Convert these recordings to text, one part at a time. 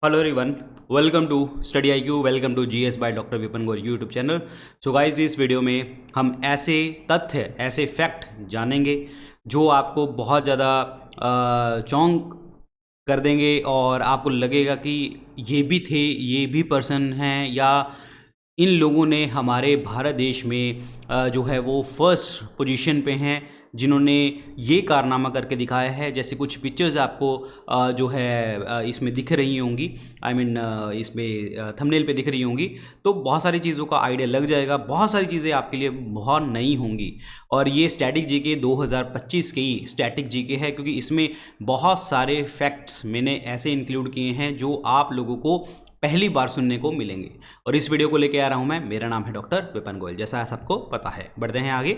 Hello everyone, welcome to Study IQ, welcome to GS by doctor Vipin Gaur YouTube channel. So guys, इस video में हम ऐसे तथ्य, ऐसे फैक्ट जानेंगे जो आपको बहुत ज़्यादा चौंक कर देंगे और आपको लगेगा कि ये भी थे, ये भी पर्सन हैं, या इन लोगों ने हमारे भारत देश में जो है वो फर्स्ट पोजीशन पे हैं जिन्होंने ये कारनामा करके दिखाया है। जैसे कुछ पिक्चर्स आपको जो है इसमें दिख रही होंगी, इसमें थंबनेल पे दिख रही होंगी, तो बहुत सारी चीज़ों का आइडिया लग जाएगा। बहुत सारी चीज़ें आपके लिए बहुत नई होंगी और ये स्टैटिक जीके 2025 की स्टैटिक जीके है, क्योंकि इसमें बहुत सारे फैक्ट्स मैंने ऐसे इंक्लूड किए हैं जो आप लोगों को पहली बार सुनने को मिलेंगे। और इस वीडियो को लेके आ रहा हूँ मैं, मेरा नाम है डॉक्टर विपिन गोयल, जैसा सबको पता है। बढ़ते हैं आगे।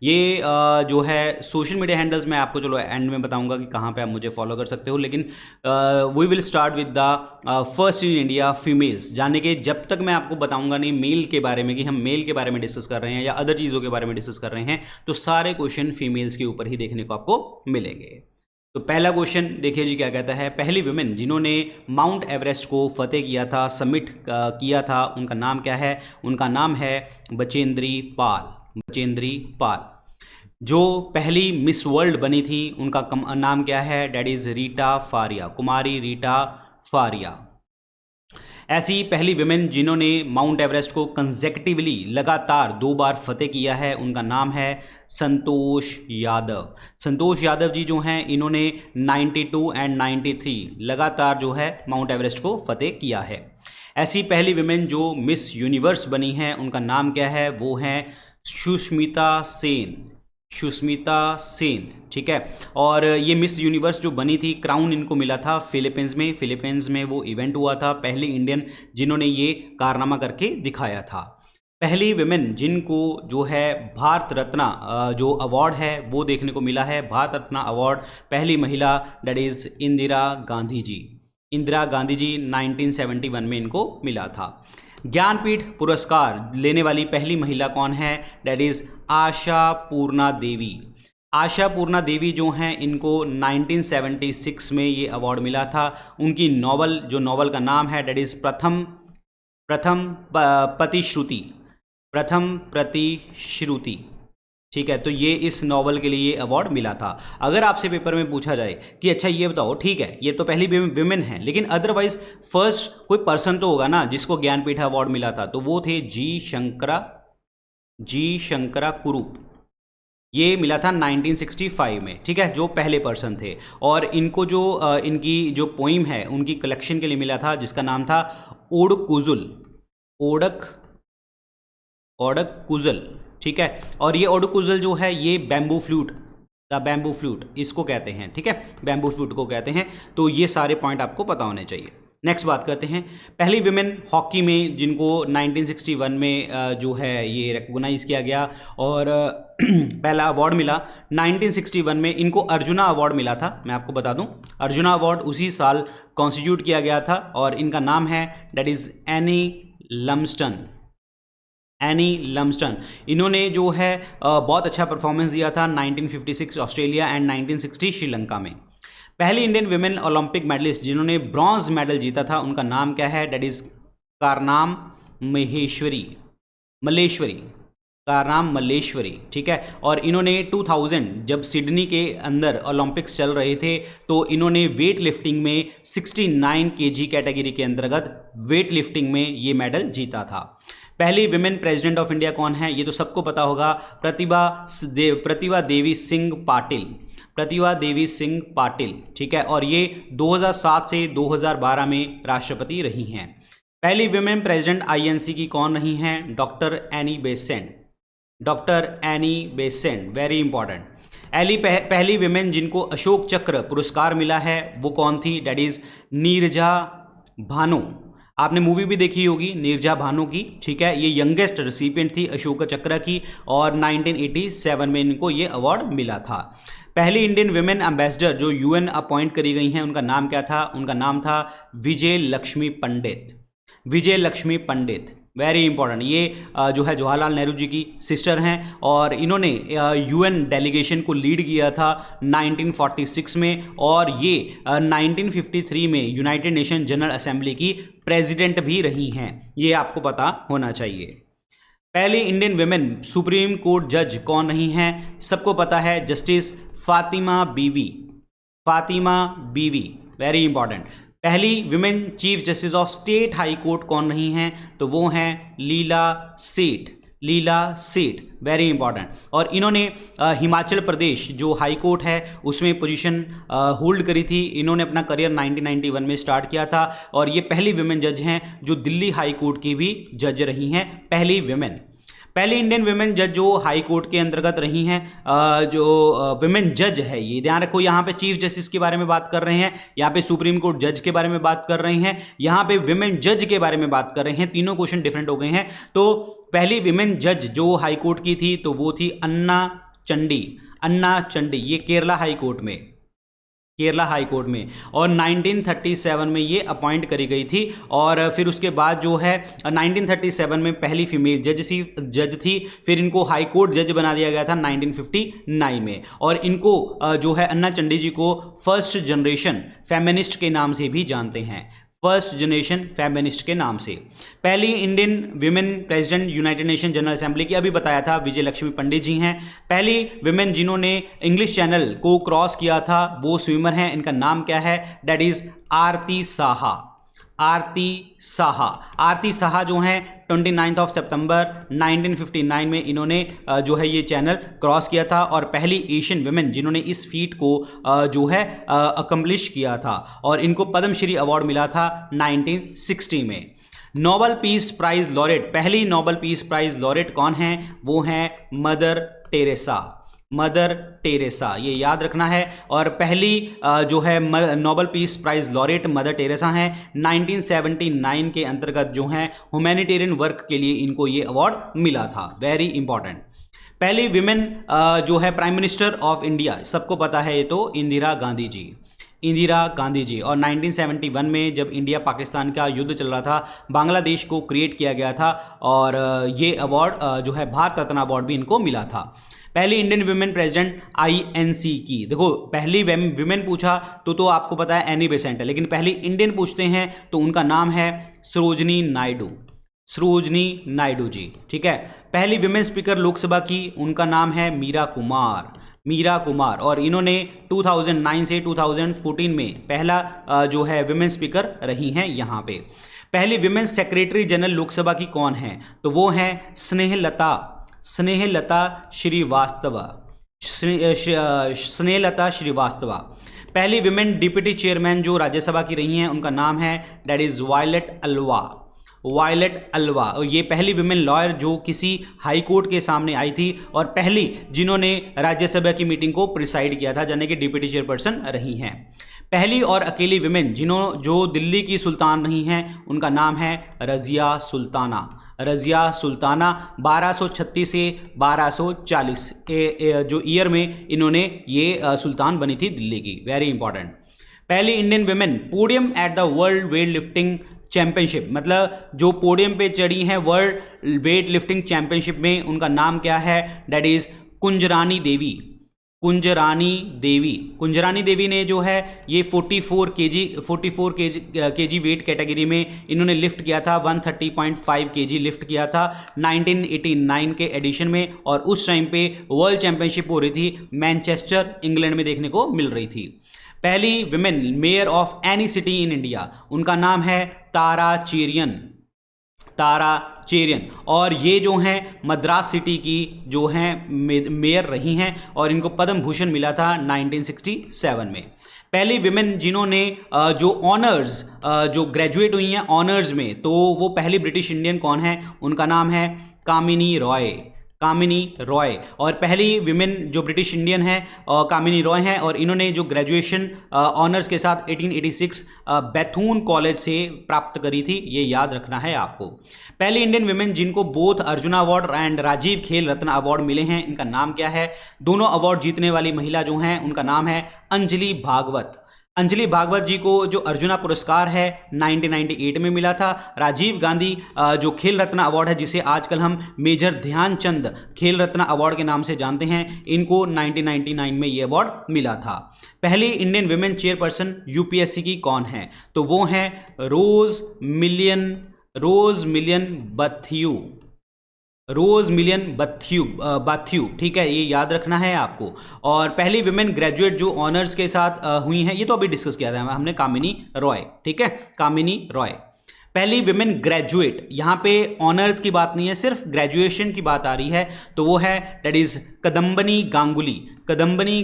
ये जो है सोशल मीडिया हैंडल्स मैं आपको चलो एंड में बताऊंगा कि कहाँ पे आप मुझे फॉलो कर सकते हो, लेकिन we will start with the first in India females. जाने के जब तक मैं आपको बताऊंगा नहीं मेल के बारे में कि हम मेल के बारे में डिस्कस कर रहे हैं या अदर चीज़ों के बारे में डिस्कस कर रहे हैं, तो सारे क्वेश्चन फीमेल्स के ऊपर ही देखने को आपको मिलेंगे। तो पहला क्वेश्चन देखिए जी, क्या कहता है। पहली वुमेन जिन्होंने माउंट एवरेस्ट को फतेह किया था, सबमिट किया था, उनका नाम क्या है? उनका नाम है बचेंद्री पाल। बचेंद्री पाल। जो पहली मिस वर्ल्ड बनी थी उनका नाम क्या है? डैट इज रीटा फारिया, कुमारी रीटा फारिया। ऐसी पहली विमेन जिन्होंने माउंट एवरेस्ट को कंसेक्टिवली लगातार 2 बार फतेह किया है, उनका नाम है संतोष यादव। संतोष यादव जी जो हैं, इन्होंने 92 एंड 93 लगातार जो है माउंट एवरेस्ट को फतेह किया है। ऐसी पहली विमेन जो मिस यूनिवर्स बनी हैं, उनका नाम क्या है? वो हैं सुष्मिता सेन। सुष्मिता सेन, ठीक है। और ये मिस यूनिवर्स जो बनी थी, क्राउन इनको मिला था फिलीपींस में वो इवेंट हुआ था। पहली इंडियन जिन्होंने ये कारनामा करके दिखाया था। पहली विमेन जिनको जो है भारत रत्न जो अवार्ड है वो देखने को मिला है। भारत रत्न अवार्ड पहली महिला डेट इज इंदिरा गांधी जी। इंदिरा गांधी जी 1971 में इनको मिला था। ज्ञानपीठ पुरस्कार लेने वाली पहली महिला कौन है? डेट इज आशा पूर्णा देवी। आशा पूर्णा देवी जो हैं, इनको 1976 में ये अवार्ड मिला था। उनकी नॉवल, जो नॉवल का नाम है डेट इज प्रथम प्रतिश्रुति। प्रथम प्रतिश्रुति, ठीक है। तो ये इस नॉवल के लिए अवार्ड मिला था। अगर आपसे पेपर में पूछा जाए कि अच्छा ये बताओ, ठीक है ये तो पहली विमेन है, लेकिन अदरवाइज फर्स्ट कोई पर्सन तो होगा ना जिसको ज्ञानपीठ अवार्ड मिला था, तो वो थे जी शंकरा कुरूप। ये मिला था 1965 में, ठीक है, जो पहले पर्सन थे। और इनको जो इनकी जो पोइम है उनकी कलेक्शन के लिए मिला था, जिसका नाम था ओडकुजुल, ठीक है। और ये ओडकुजुल जो है ये bamboo flute, the bamboo flute इसको कहते हैं, ठीक है, बैम्बू फ्लूट को कहते हैं। तो ये सारे पॉइंट आपको पता होने चाहिए। नेक्स्ट बात करते हैं, पहली विमेन हॉकी में जिनको 1961 में जो है ये रिकॉग्नाइज किया गया और पहला अवार्ड मिला। 1961 में इनको अर्जुना अवार्ड मिला था। मैं आपको बता दूं, अर्जुना अवार्ड उसी साल कॉन्स्टिट्यूट किया गया था और इनका नाम है डेट इज एनी लम्स्टन। एनी लम्स्टन। इन्होंने जो है बहुत अच्छा परफॉर्मेंस दिया था 1956 ऑस्ट्रेलिया एंड 1960 श्रीलंका में। पहली इंडियन विमेन ओलंपिक मेडलिस्ट जिन्होंने ब्रॉन्ज मेडल जीता था, उनका नाम क्या है? डेट इज कारनाम मल्लेश्वरी, ठीक है। और इन्होंने 2000 जब सिडनी के अंदर ओलंपिक्स चल रहे थे, तो इन्होंने वेट लिफ्टिंग में 69 केजी कैटेगरी के अंतर्गत वेट लिफ्टिंग में ये मेडल जीता था। पहली विमेन प्रेसिडेंट ऑफ इंडिया कौन है? ये तो सबको पता होगा, प्रतिभा देवी सिंह पाटिल, ठीक है। और ये 2007 से 2012 में राष्ट्रपति रही हैं। पहली विमेन प्रेसिडेंट आईएनसी की कौन रही हैं? Doctor Annie Besant, very important. पहली विमेन जिनको अशोक चक्र पुरस्कार मिला है वो कौन थी? That is Neerja Bhanu. आपने मूवी भी देखी होगी नीरजा भानु की, ठीक है। ये यंगेस्ट रिसिपिएंट थी अशोक चक्र की और 1987 में इनको ये अवार्ड मिला था। पहली इंडियन विमेन एम्बेसडर जो यूएन अपॉइंट करी गई हैं, उनका नाम क्या था? उनका नाम था विजय लक्ष्मी पंडित। Very important. ये जो है जवाहरलाल नेहरू जी की सिस्टर हैं और इन्होंने यूएन डेलीगेशन को लीड किया था 1946 में और ये 1953 में यूनाइटेड नेशन जनरल असेंबली की प्रेसिडेंट भी रही हैं, ये आपको पता होना चाहिए। पहली इंडियन विमेन सुप्रीम कोर्ट जज कौन रही हैं? सबको पता है, जस्टिस फातिमा बीवी। फातिमा बीवी, वेरी इंपॉर्टेंट। पहली women chief justice of state high court कौन रही हैं? तो वो हैं लीला सेठ। लीला सेठ, वेरी इंपॉर्टेंट। और इन्होंने हिमाचल प्रदेश जो हाई कोर्ट है उसमें पोजीशन होल्ड करी थी। इन्होंने अपना करियर 1991 में स्टार्ट किया था और ये पहली विमेन जज हैं जो दिल्ली हाई कोर्ट की भी जज रही हैं, पहली विमेन। पहली इंडियन विमेन जज जो हाई कोर्ट के अंतर्गत रही हैं, जो विमेन जज है, ये ध्यान रखो, यहाँ पे चीफ जस्टिस के बारे में बात कर रहे हैं, यहाँ पे सुप्रीम कोर्ट जज के बारे में बात कर रहे हैं, यहाँ पे विमेन जज के बारे में बात कर रहे हैं। तीनों क्वेश्चन डिफरेंट हो गए हैं। तो पहली विमेन जज जो हाई कोर्ट की थी तो वो थी अन्ना चंडी। अन्ना चंडी, ये केरला हाई कोर्ट में, केरला हाई कोर्ट में, और 1937 में ये अपॉइंट करी गई थी। और फिर उसके बाद जो है 1937 में पहली फीमेल जज थी। फिर इनको हाई कोर्ट जज बना दिया गया था 1959 में। और इनको जो है अन्ना चंडी जी को फर्स्ट जनरेशन फेमिनिस्ट के नाम से भी जानते हैं, फर्स्ट जनरेशन फेमिनिस्ट के नाम से। पहली Indian women president United nation general assembly की अभी बताया था, विजय लक्ष्मी पंडित जी हैं। पहली विमेन जिन्होंने इंग्लिश चैनल को क्रॉस किया था वो स्विमर हैं, इनका नाम क्या है? दैट इज आरती साहा। आरती साहा। आरती साहा जो हैं 29 सितंबर 1959 में इन्होंने जो है ये चैनल क्रॉस किया था और पहली एशियन विमेन जिन्होंने इस फीट को जो है अकम्प्लिश किया था और इनको पद्मश्री अवार्ड मिला था 1960 में। नोबेल पीस प्राइज लॉरेट, पहली नोबेल पीस प्राइज लॉरेट कौन हैं? वो हैं मदर टेरेसा। मदर टेरेसा, ये याद रखना है। और पहली जो है Nobel peace prize laureate Mother Teresa हैं। 1979 के अंतर्गत जो हैं ह्यूमैनिटेरियन वर्क के लिए इनको ये अवार्ड मिला था, वेरी इंपॉर्टेंट। पहली विमेन जो है प्राइम मिनिस्टर ऑफ इंडिया, सबको पता है ये तो, इंदिरा गांधी जी। इंदिरा गांधी जी। और 1971 में जब इंडिया पाकिस्तान का युद्ध चल रहा था, बांग्लादेश को क्रिएट किया गया था और ये अवार्ड जो है भारत रत्न अवार्ड भी इनको मिला था। पहली इंडियन विमेन प्रेसिडेंट आईएनसी की, देखो पहली विमेन पूछा तो आपको पता है एनी बेसेंट है, लेकिन पहली इंडियन पूछते हैं तो उनका नाम है सरोजनी नायडू। सरोजनी नायडू जी, ठीक है। पहली विमेन स्पीकर लोकसभा की, उनका नाम है मीरा कुमार। मीरा कुमार, और इन्होंने 2009 से 2014 में पहला जो है विमेन स्पीकर रही हैं यहाँ पे। पहली विमेन सेक्रेटरी जनरल लोकसभा की कौन है? तो वो हैं स्नेहलता। स्नेहलता श्रीवास्तव। स्नेहलता श्रीवास्तव। पहली विमेन डिप्टी चेयरमैन जो राज्यसभा की रही हैं उनका नाम है दैट इज वायलेट अलवा। वायलेट अलवा, और ये पहली विमेन लॉयर जो किसी हाई कोर्ट के सामने आई थी और पहली जिन्होंने राज्यसभा की मीटिंग को प्रिसाइड किया था, यानी कि डिप्टी चेयरपर्सन रही हैं। पहली और अकेली विमेन जो दिल्ली की सुल्तान रही हैं उनका नाम है रजिया सुल्ताना। रजिया सुल्ताना 1236 से 1240 जो ईयर में इन्होंने ये सुल्तान बनी थी दिल्ली की, वेरी इंपॉर्टेंट। पहली Indian women podium at the world weight lifting championship, मतलब जो पोडियम पे चढ़ी हैं वर्ल्ड वेट लिफ्टिंग चैंपियनशिप में, उनका नाम क्या है? दैट इज कुंजरानी देवी। कुंजरानी देवी। कुंजरानी देवी ने जो है ये 44 केजी वेट कैटेगरी में इन्होंने लिफ्ट किया था, 130.5 केजी लिफ्ट किया था 1989 के एडिशन में, और उस टाइम पे वर्ल्ड चैंपियनशिप हो रही थी, मैनचेस्टर इंग्लैंड में देखने को मिल रही थी। पहली women mayor of any city in India, उनका नाम है तारा चेरियन। तारा चेरियन, और ये जो हैं मद्रास सिटी की जो हैं मेयर रही हैं और इनको पद्म भूषण मिला था 1967 में। पहली विमेन जिन्होंने जो ऑनर्स जो ग्रेजुएट हुई हैं ऑनर्स में, तो वो पहली ब्रिटिश इंडियन कौन है? उनका नाम है कामिनी रॉय। कामिनी रॉय, और पहली विमेन जो ब्रिटिश इंडियन है कामिनी रॉय हैं, और इन्होंने जो ग्रेजुएशन ऑनर्स के साथ 1886 बैथून कॉलेज से प्राप्त करी थी, ये याद रखना है आपको। पहली इंडियन विमेन जिनको both Arjuna award and Rajiv Khel Ratna award मिले हैं, इनका नाम क्या है? दोनों अवार्ड जीतने वाली महिला जो हैं उनका नाम है अंजलि भागवत। अंजलि भागवत जी को जो अर्जुना पुरस्कार है 1998 में मिला था। राजीव गांधी जो खेल रत्न अवार्ड है, जिसे आजकल हम मेजर ध्यानचंद खेल रत्न अवार्ड के नाम से जानते हैं, इनको 1999 में ये अवार्ड मिला था। पहली इंडियन विमेन चेयरपर्सन यूपीएससी की कौन है? तो वो हैं रोज मिलियन बथ्यू। रोज मिलियन बाथ्यू, ठीक है, ये याद रखना है आपको। और पहली विमेन ग्रेजुएट जो ऑनर्स के साथ हुई हैं, ये तो अभी डिस्कस किया था हमने, कामिनी रॉय, ठीक है, कामिनी रॉय। पहली विमेन ग्रेजुएट, यहाँ पे ऑनर्स की बात नहीं है, सिर्फ ग्रेजुएशन की बात आ रही है, तो वो है दैट इज कदम्बनी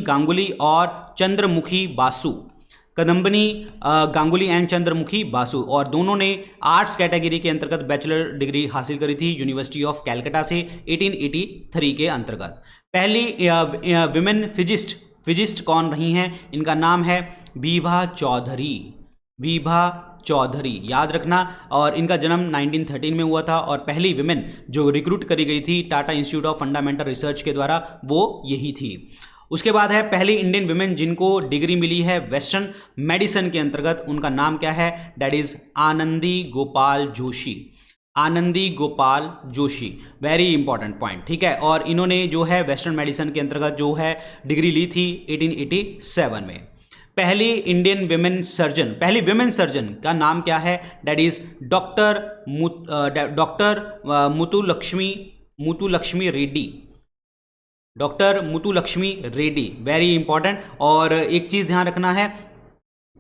गांगुली और चंद्रमुखी बासु। कदम्बनी गांगुली एंड चंद्रमुखी बासु, और दोनों ने आर्ट्स कैटेगरी के अंतर्गत बैचलर डिग्री हासिल करी थी यूनिवर्सिटी ऑफ कैलकाटा से 1883 के अंतर्गत। पहली विमेन फिजिस्ट कौन रही हैं? इनका नाम है विभा चौधरी, याद रखना। और इनका जन्म 1913 में हुआ था, और पहली विमेन जो रिक्रूट करी गई थी Tata Institute of Fundamental research के द्वारा, वो यही थी। उसके बाद है पहली इंडियन विमेन जिनको डिग्री मिली है वेस्टर्न मेडिसिन के अंतर्गत, उनका नाम क्या है? That is Anandi Gopal Joshi, very important point, ठीक है। और इन्होंने जो है वेस्टर्न मेडिसिन के अंतर्गत जो है डिग्री ली थी 1887 में। पहली विमेन सर्जन का नाम क्या है? That is doctor Muthulakshmi Reddy, very important. और एक चीज़ ध्यान रखना है,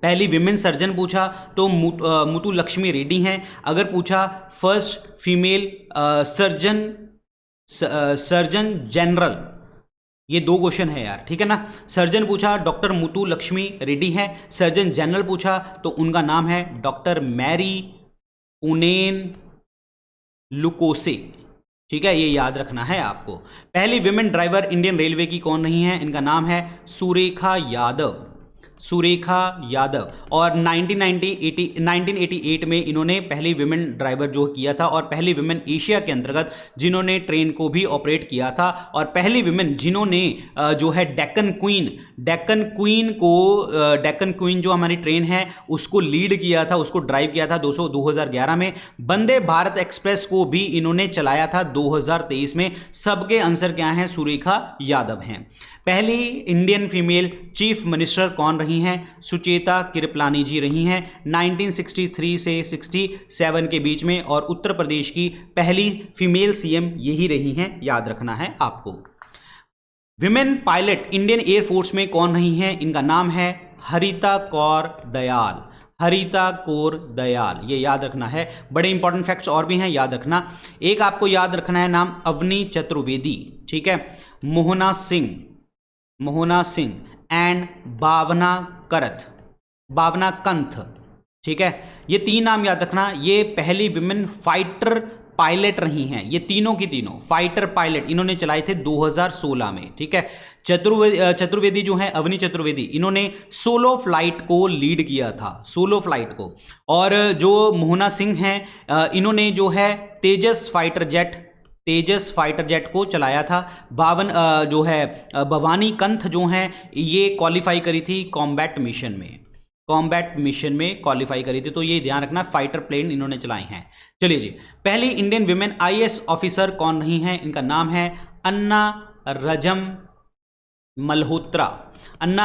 पहली विमेन सर्जन पूछा तो मुतुलक्ष्मी रेड्डी हैं। अगर पूछा फर्स्ट फीमेल सर्जन जनरल, ये दो क्वेश्चन है यार, ठीक है ना। सर्जन पूछा डॉक्टर मुतुलक्ष्मी रेड्डी हैं, सर्जन जनरल पूछा तो उनका नाम है डॉक्टर मैरी पुनेन लुकोसे, ठीक है, ये याद रखना है आपको। पहली विमेन ड्राइवर इंडियन रेलवे की कौन रही हैं? इनका नाम है सुरेखा यादव। और 1988 में इन्होंने पहली विमेन ड्राइवर जो किया था, और पहली विमेन एशिया के अंतर्गत जिन्होंने ट्रेन को भी ऑपरेट किया था, और पहली विमेन जिन्होंने जो है डेक्कन क्वीन जो हमारी ट्रेन है उसको लीड किया था, उसको ड्राइव किया था 2011 में। वंदे भारत एक्सप्रेस को भी इन्होंने चलाया था 2023 में। सबके आंसर क्या हैं? सुरेखा यादव हैं। पहली इंडियन फीमेल चीफ मिनिस्टर कौन रही हैं? सुचेता कृपलानी जी रही हैं 1963 से 67 के बीच में, और उत्तर प्रदेश की पहली फीमेल सीएम यही रही हैं, याद रखना है आपको। विमेन पायलट इंडियन एयरफोर्स में कौन रही हैं? इनका नाम है हरिता कौर दयाल, ये याद रखना है। बड़े इंपॉर्टेंट फैक्ट्स और भी हैं, याद रखना। एक आपको याद रखना है नाम अवनी चतुर्वेदी, ठीक है, मोहना सिंह एंड भावना कंथ, ठीक है, ये तीन नाम याद रखना। ये पहली विमेन फाइटर पायलट रही हैं, ये तीनों की तीनों फाइटर पायलट इन्होंने चलाए थे 2016 में, ठीक है। चतुर्वेदी जो है अवनी चतुर्वेदी, इन्होंने सोलो फ्लाइट को लीड किया था, और जो मोहना सिंह हैं इन्होंने जो है तेजस फाइटर जेट को चलाया था। भवानी कंथ जो हैं ये क्वालिफाई करी थी कॉम्बैट मिशन में क्वालिफाई करी थी, तो ये ध्यान रखना, फाइटर प्लेन इन्होंने चलाए हैं। चलिए जी, पहली इंडियन विमेन आईएएस ऑफिसर कौन रही हैं? इनका नाम है अन्ना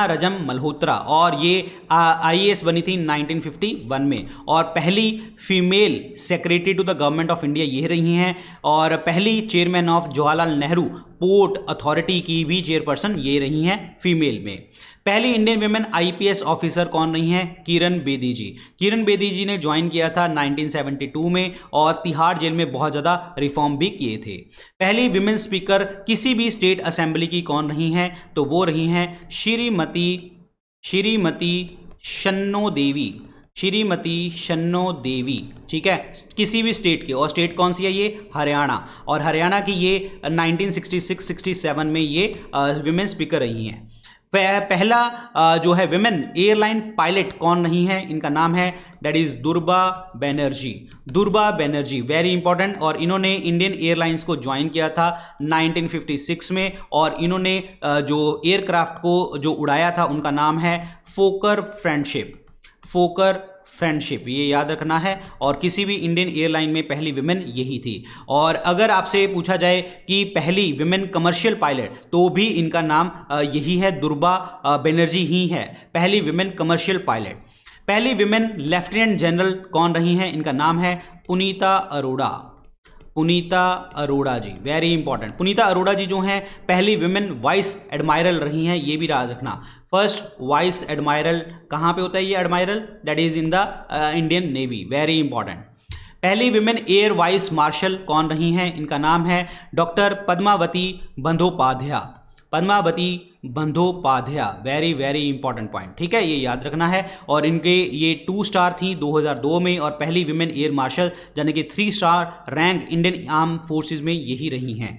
रजम मल्होत्रा, और ये आईएएस बनी थी 1951 में, और पहली female secretary to the government of India ये रही हैं, और पहली chairman of Jawaharlal Nehru port authority की भी चेयरपर्सन ये रही हैं फीमेल में। पहली इंडियन विमेन आईपीएस ऑफिसर कौन रही हैं? किरण बेदी जी ने ज्वाइन किया था 1972 में, और तिहाड़ जेल में बहुत ज़्यादा रिफॉर्म भी किए थे। पहली विमेन स्पीकर किसी भी स्टेट असेंबली की कौन रही हैं? तो वो रही हैं श्रीमती शन्नो देवी, ठीक है, किसी भी स्टेट के, और स्टेट कौन सी है? ये हरियाणा, और हरियाणा की ये 1966-67 में ये विमेन स्पीकर रही हैं। पहला जो है विमेन एयरलाइन पायलट कौन रही है, इनका नाम है that is Durba Banerjee. Durba Banerjee very important, और इन्होंने इंडियन एयरलाइंस को ज्वाइन किया था 1956 में, और इन्होंने जो एयरक्राफ्ट को जो उड़ाया था उनका नाम है फोकर फ्रेंडशिप। फोकर फ्रेंडशिप, ये याद रखना है। और किसी भी इंडियन एयरलाइन में पहली विमेन यही थी। और अगर आपसे पूछा जाए कि पहली विमेन कमर्शियल पायलट, तो भी इनका नाम यही है, दुर्बा बनर्जी ही है पहली विमेन कमर्शियल पायलट। पहली विमेन लेफ्टिनेंट जनरल कौन रही हैं, इनका नाम है पुनीता अरोड़ा। पुनीता अरोड़ा जी वेरी इंपॉर्टेंट। पुनीता अरोड़ा जी जो हैं पहली विमेन वाइस एडमायरल रही हैं, ये भी याद रखना। फर्स्ट वाइस एडमायरल कहाँ पे होता है ये admiral, that is in the Indian navy, very important. पहली विमेन एयर वाइस मार्शल कौन रही हैं, इनका नाम है doctor Padmavati Bandopadhyay. Padmavati Bandopadhyay, very very important point, ठीक है, ये याद रखना है। और इनके ये 2 स्टार थी 2002 में, और पहली विमेन एयर मार्शल यानी कि 3 star rank Indian arm forces में यही रही हैं।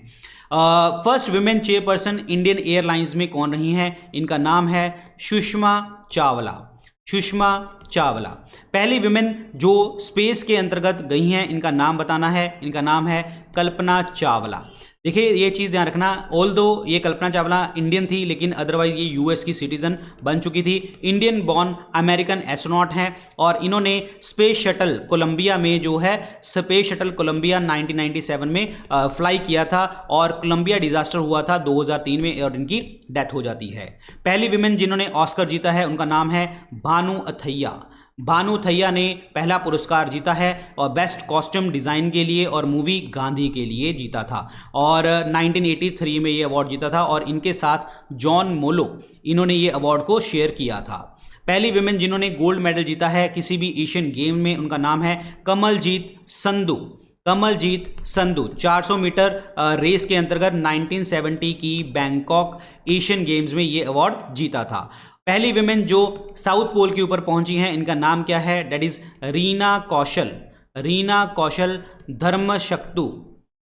First women chairperson Indian airlines में कौन रही हैं, इनका नाम है सुषमा चावला। सुषमा चावला पहली विमेन जो स्पेस के अंतर्गत गई हैं, इनका नाम बताना है, इनका नाम है कल्पना चावला। देखिए ये चीज़ ध्यान रखना, ऑल दो ये कल्पना चावला इंडियन थी, लेकिन अदरवाइज ये यूएस की सिटीजन बन चुकी थी। इंडियन बॉर्न अमेरिकन एस्ट्रोनॉट हैं, और इन्होंने स्पेस शटल कोलंबिया में जो है स्पेस शटल कोलंबिया 1997 में फ्लाई किया था, और कोलंबिया डिजास्टर हुआ था 2003 में, और इनकी डेथ हो जाती है। पहली विमेन जिन्होंने ऑस्कर जीता है उनका नाम है भानु अथैया। भानु अथैया ने पहला पुरस्कार जीता है, और बेस्ट कॉस्ट्यूम डिज़ाइन के लिए और मूवी गांधी के लिए जीता था, और 1983 में ये अवार्ड जीता था, और इनके साथ जॉन मोलो इन्होंने ये अवार्ड को शेयर किया था। पहली विमेन जिन्होंने गोल्ड मेडल जीता है किसी भी एशियन गेम में, उनका नाम है कमलजीत संधू। कमलजीत संधू 400 मीटर रेस के अंतर्गत 1970 की बैंकॉक एशियन गेम्स में ये अवार्ड जीता था। पहली विमेन जो साउथ पोल के ऊपर पहुंची हैं, इनका नाम क्या है, that is Reena Kaushal. Reena Kaushal Dharmshaktu.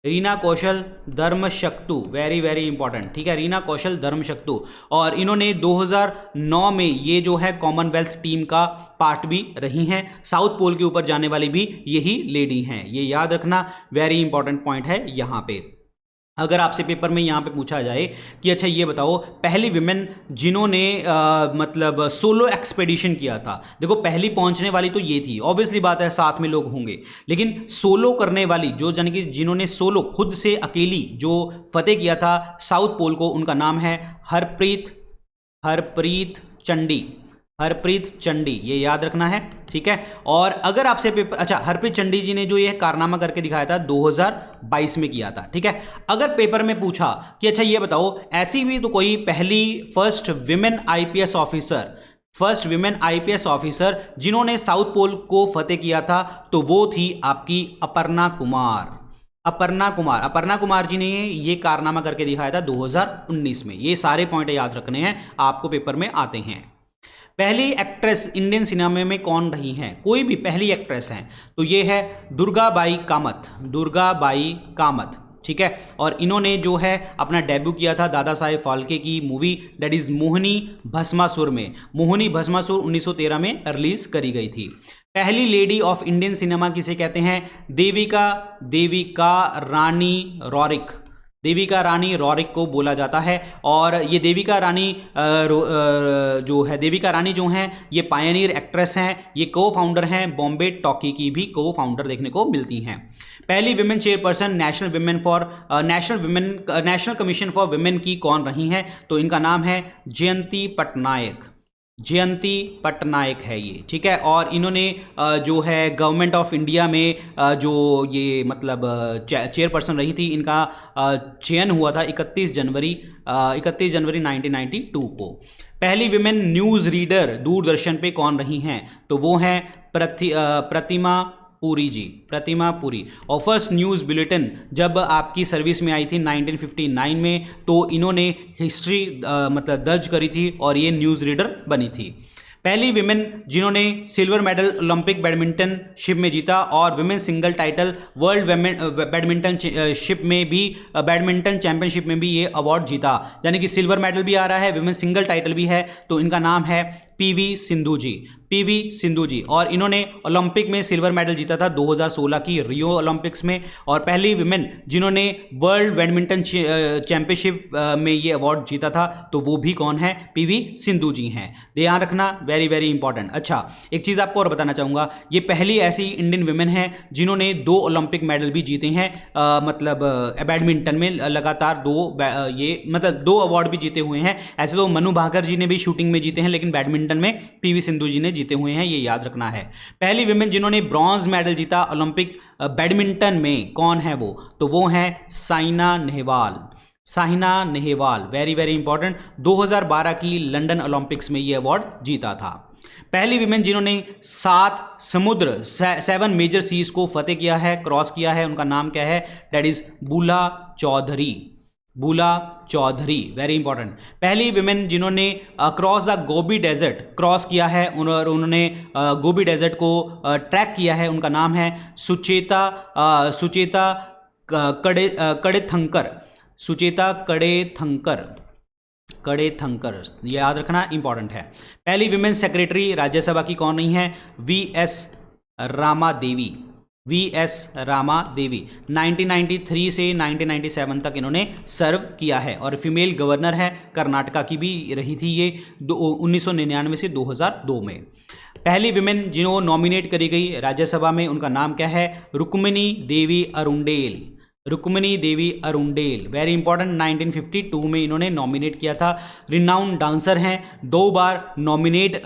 Reena Kaushal Dharmshaktu, very very important, ठीक है, रीना कौशल धर्मशक्तु। और इन्होंने 2009 में ये जो है कॉमनवेल्थ टीम का पार्ट भी रही हैं। साउथ पोल के ऊपर जाने वाली भी यही लेडी हैं, ये याद रखना, वेरी इंपॉर्टेंट पॉइंट है यहाँ पे। अगर आपसे पेपर में यहाँ पे पूछा जाए कि अच्छा ये बताओ पहली विमेन जिन्होंने मतलब सोलो एक्सपेडिशन किया था, देखो पहली पहुँचने वाली तो ये थी, ऑब्वियसली बात है साथ में लोग होंगे, लेकिन सोलो करने वाली जो यानी कि जिन्होंने सोलो खुद से अकेली जो फतेह किया था साउथ पोल को, उनका नाम है हरप्रीत चंडी। हरप्रीत चंडी, ये याद रखना है, ठीक है। और अगर आपसे पेपर, अच्छा हरप्रीत चंडी जी ने जो ये कारनामा करके दिखाया था 2022 में किया था, ठीक है। अगर पेपर में पूछा कि अच्छा ये बताओ ऐसी भी तो कोई पहली फर्स्ट विमेन आईपीएस ऑफिसर जिन्होंने साउथ पोल को फतेह किया था, तो वो थी आपकी अपर्णा कुमार जी ने ये कारनामा करके दिखाया था 2019 में। ये सारे पॉइंट याद रखने हैं, आपको पेपर में आते हैं। पहली एक्ट्रेस इंडियन सिनेमा में कौन रही हैं, कोई भी पहली एक्ट्रेस हैं तो ये है दुर्गाबाई कामत, ठीक है। और इन्होंने जो है अपना डेब्यू किया था दादा साहेब फाल्के की movie that is Mohini Bhasmasur में। मोहिनी भस्मासुर 1913 में रिलीज करी गई थी। पहली लेडी ऑफ इंडियन सिनेमा किसे कहते हैं, देविका रानी रॉरिक को बोला जाता है। और ये देविका रानी जो हैं ये पायनियर एक्ट्रेस हैं, ये को फाउंडर हैं बॉम्बे टॉकी की भी को फाउंडर देखने को मिलती हैं। पहली women chairperson national commission for women की कौन रही हैं, तो इनका नाम है जयंती पटनायक है ये, ठीक है। और इन्होंने जो है गवर्नमेंट ऑफ इंडिया में जो ये मतलब चेयरपर्सन रही थी, इनका चयन हुआ था 31 जनवरी 1992 को। पहली विमेन न्यूज़ रीडर दूरदर्शन पे कौन रही हैं, तो वो हैं प्रतिमा पुरी। और फर्स्ट न्यूज़ बुलेटिन जब आपकी सर्विस में आई थी 1959 में, तो इन्होंने हिस्ट्री मतलब दर्ज करी थी और ये न्यूज़ रीडर बनी थी। पहली विमेन जिन्होंने silver medal Olympic badminton ship में जीता और women single title world badminton ship में भी, बैडमिंटन चैंपियनशिप में भी ये अवार्ड जीता, यानी कि सिल्वर मेडल भी आ रहा है, विमेन सिंगल टाइटल भी है। तो इनका नाम है पीवी सिंधु जी, पीवी सिंधु जी। और इन्होंने ओलंपिक में सिल्वर मेडल जीता था 2016 की रियो ओलंपिक्स में। और पहली विमेन जिन्होंने वर्ल्ड बैडमिंटन चैंपियनशिप में ये अवार्ड जीता था, तो वो भी कौन है? पीवी सिंधु जी हैं। ध्यान रखना, वेरी वेरी इंपॉर्टेंट। अच्छा, एक चीज़ आपको और बताना चाहूँगा, ये पहली ऐसी इंडियन विमेन है जिन्होंने 2 ओलंपिक मेडल भी जीते हैं, मतलब बैडमिंटन में लगातार 2 अवार्ड भी जीते हुए हैं। ऐसे तो मनु भाकर जी ने भी शूटिंग में जीते हैं, लेकिन बैडमिंटन में पीवी सिंधु जी ने जीते हुए हैं, ये याद रखना है। पहली विमेन जिन्होंने ब्रॉन्ज मेडल जीता ओलंपिक बैडमिंटन में, कौन है वो? तो वो हैं Saina Nehwal, Saina Nehwal, very very important. 2012 की लंदन ओलंपिक्स में ये अवार्ड जीता था। पहली विमेन जिन्होंने 7 मेजर सीज को फतेह किया है, क्रॉस किया है, उनका नाम क्या है? That is Bula Chaudhary, Bula Chaudhary, very important. पहली विमेन जिन्होंने cross the Gobi desert cross किया है, उन्होंने गोबी डेजर्ट को ट्रैक किया है, उनका नाम है सुचेता कड़ेथंकर, सुचेता कड़ेथंकर, ये याद रखना इंपॉर्टेंट है। पहली विमेन सेक्रेटरी राज्यसभा की कौन नहीं है? वीएस रामा देवी, वीएस रामा देवी। 1993 से 1997 तक इन्होंने सर्व किया है और फीमेल गवर्नर है, कर्नाटका की भी रही थी ये 1999 से 2002 में। पहली विमेन जिन्हों नॉमिनेट करी गई राज्यसभा में, उनका नाम क्या है? रुक्मिणी देवी अरुंडेल, रुक्मिणी देवी अरुंडेल, वेरी इंपॉर्टेंट। 1952 में इन्होंने नॉमिनेट किया था। रिनाउंड डांसर हैं, 2 बार नॉमिनेट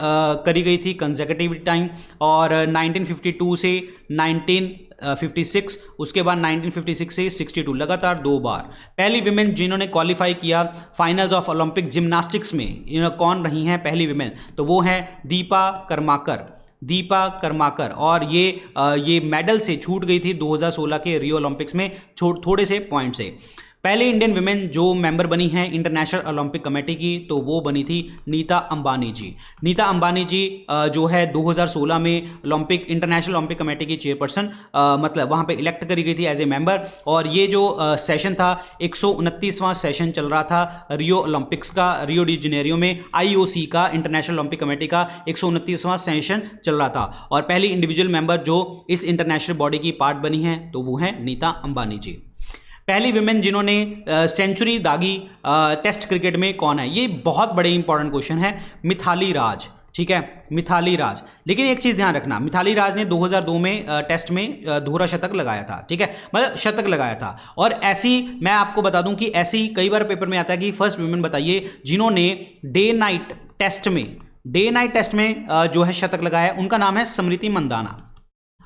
करी गई थी कंसेक्यूटिव टाइम, और 1952 से 1956, उसके बाद 1956 से 62, लगातार 2 बार। पहली विमेन जिन्होंने क्वालिफाई किया फाइनल्स ऑफ ओलंपिक जिम्नास्टिक्स में, इन्होंने कौन रही हैं पहली विमेन? तो वो हैं दीपा कर्माकर, दीपा कर्माकर। और ये मेडल से छूट गई थी 2016 के रियो ओलंपिक्स में थोड़े से पॉइंट से। पहले इंडियन विमेन जो मेंबर बनी हैं इंटरनेशनल ओलंपिक कमेटी की, तो वो बनी थी नीता अंबानी जी। नीता अंबानी जी जो है 2016 में इंटरनेशनल ओलंपिक कमेटी की चेयरपर्सन, मतलब वहाँ पे इलेक्ट करी गई थी एज ए मेंबर। और ये जो सेशन था 129वां सेशन चल रहा था रियो ओलंपिक्स का, रियो डी जनेरियो में IOC का, इंटरनेशनल ओलंपिक कमेटी का 129वां सेशन चल रहा था। और पहली इंडिविजुअल मेंबर जो इस इंटरनेशनल बॉडी की पार्ट बनी है, तो वो है नीता अंबानी जी। पहली विमेन जिन्होंने सेंचुरी दागी टेस्ट क्रिकेट में, कौन है? ये बहुत बड़े इंपॉर्टेंट क्वेश्चन है, मिथाली राज, ठीक है, मिथाली राज। लेकिन एक चीज़ ध्यान रखना, मिथाली राज ने 2002 में टेस्ट में दोहरा शतक लगाया था, ठीक है, मतलब शतक लगाया था। और ऐसी मैं आपको बता दूं कि ऐसी कई बार पेपर में आता है कि फर्स्ट विमेन बताइए जिन्होंने डे नाइट टेस्ट में जो है शतक लगाया है, उनका नाम है स्मृति मंदाना।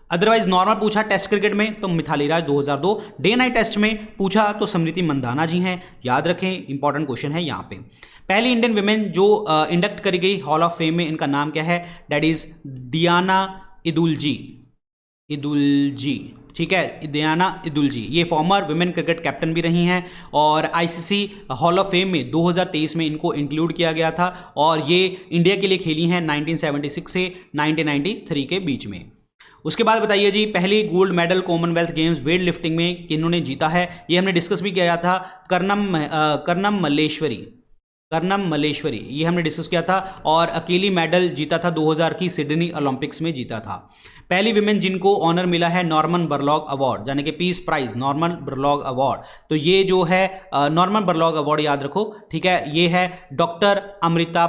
अदरवाइज नॉर्मल पूछा टेस्ट क्रिकेट में तो Mithali Raj 2002, day night test में पूछा तो स्मृति मंदाना जी हैं, याद रखें, इंपॉर्टेंट क्वेश्चन है यहाँ पे। पहली इंडियन विमेन जो इंडक्ट करी गई हॉल ऑफ फेम में, इनका नाम क्या है? दैट इज डियाना इदुलजी, ठीक है, डियाना इदुलजी। ये फॉर्मर विमेन क्रिकेट कैप्टन भी रही हैं और ICC हॉल ऑफ फेम में 2023 में इनको इंक्लूड किया गया था। और ये इंडिया के लिए खेली हैं 1976 से 1993 के बीच में। उसके बाद बताइए जी, पहली gold medal Commonwealth games weight lifting में किन्होंने जीता है? ये हमने डिस्कस भी किया था, कर्णम मल्लेश्वरी, ये हमने डिस्कस किया था। और अकेली मेडल जीता था 2000 की सिडनी ओलंपिक्स में जीता था। पहली विमेन जिनको ऑनर मिला है नॉर्मन बोरलॉग अवार्ड, यानी कि peace prize Norman Borlaug award, तो ये जो है नॉर्मन बोरलॉग अवार्ड याद रखो, ठीक है, ये है डॉक्टर अमृता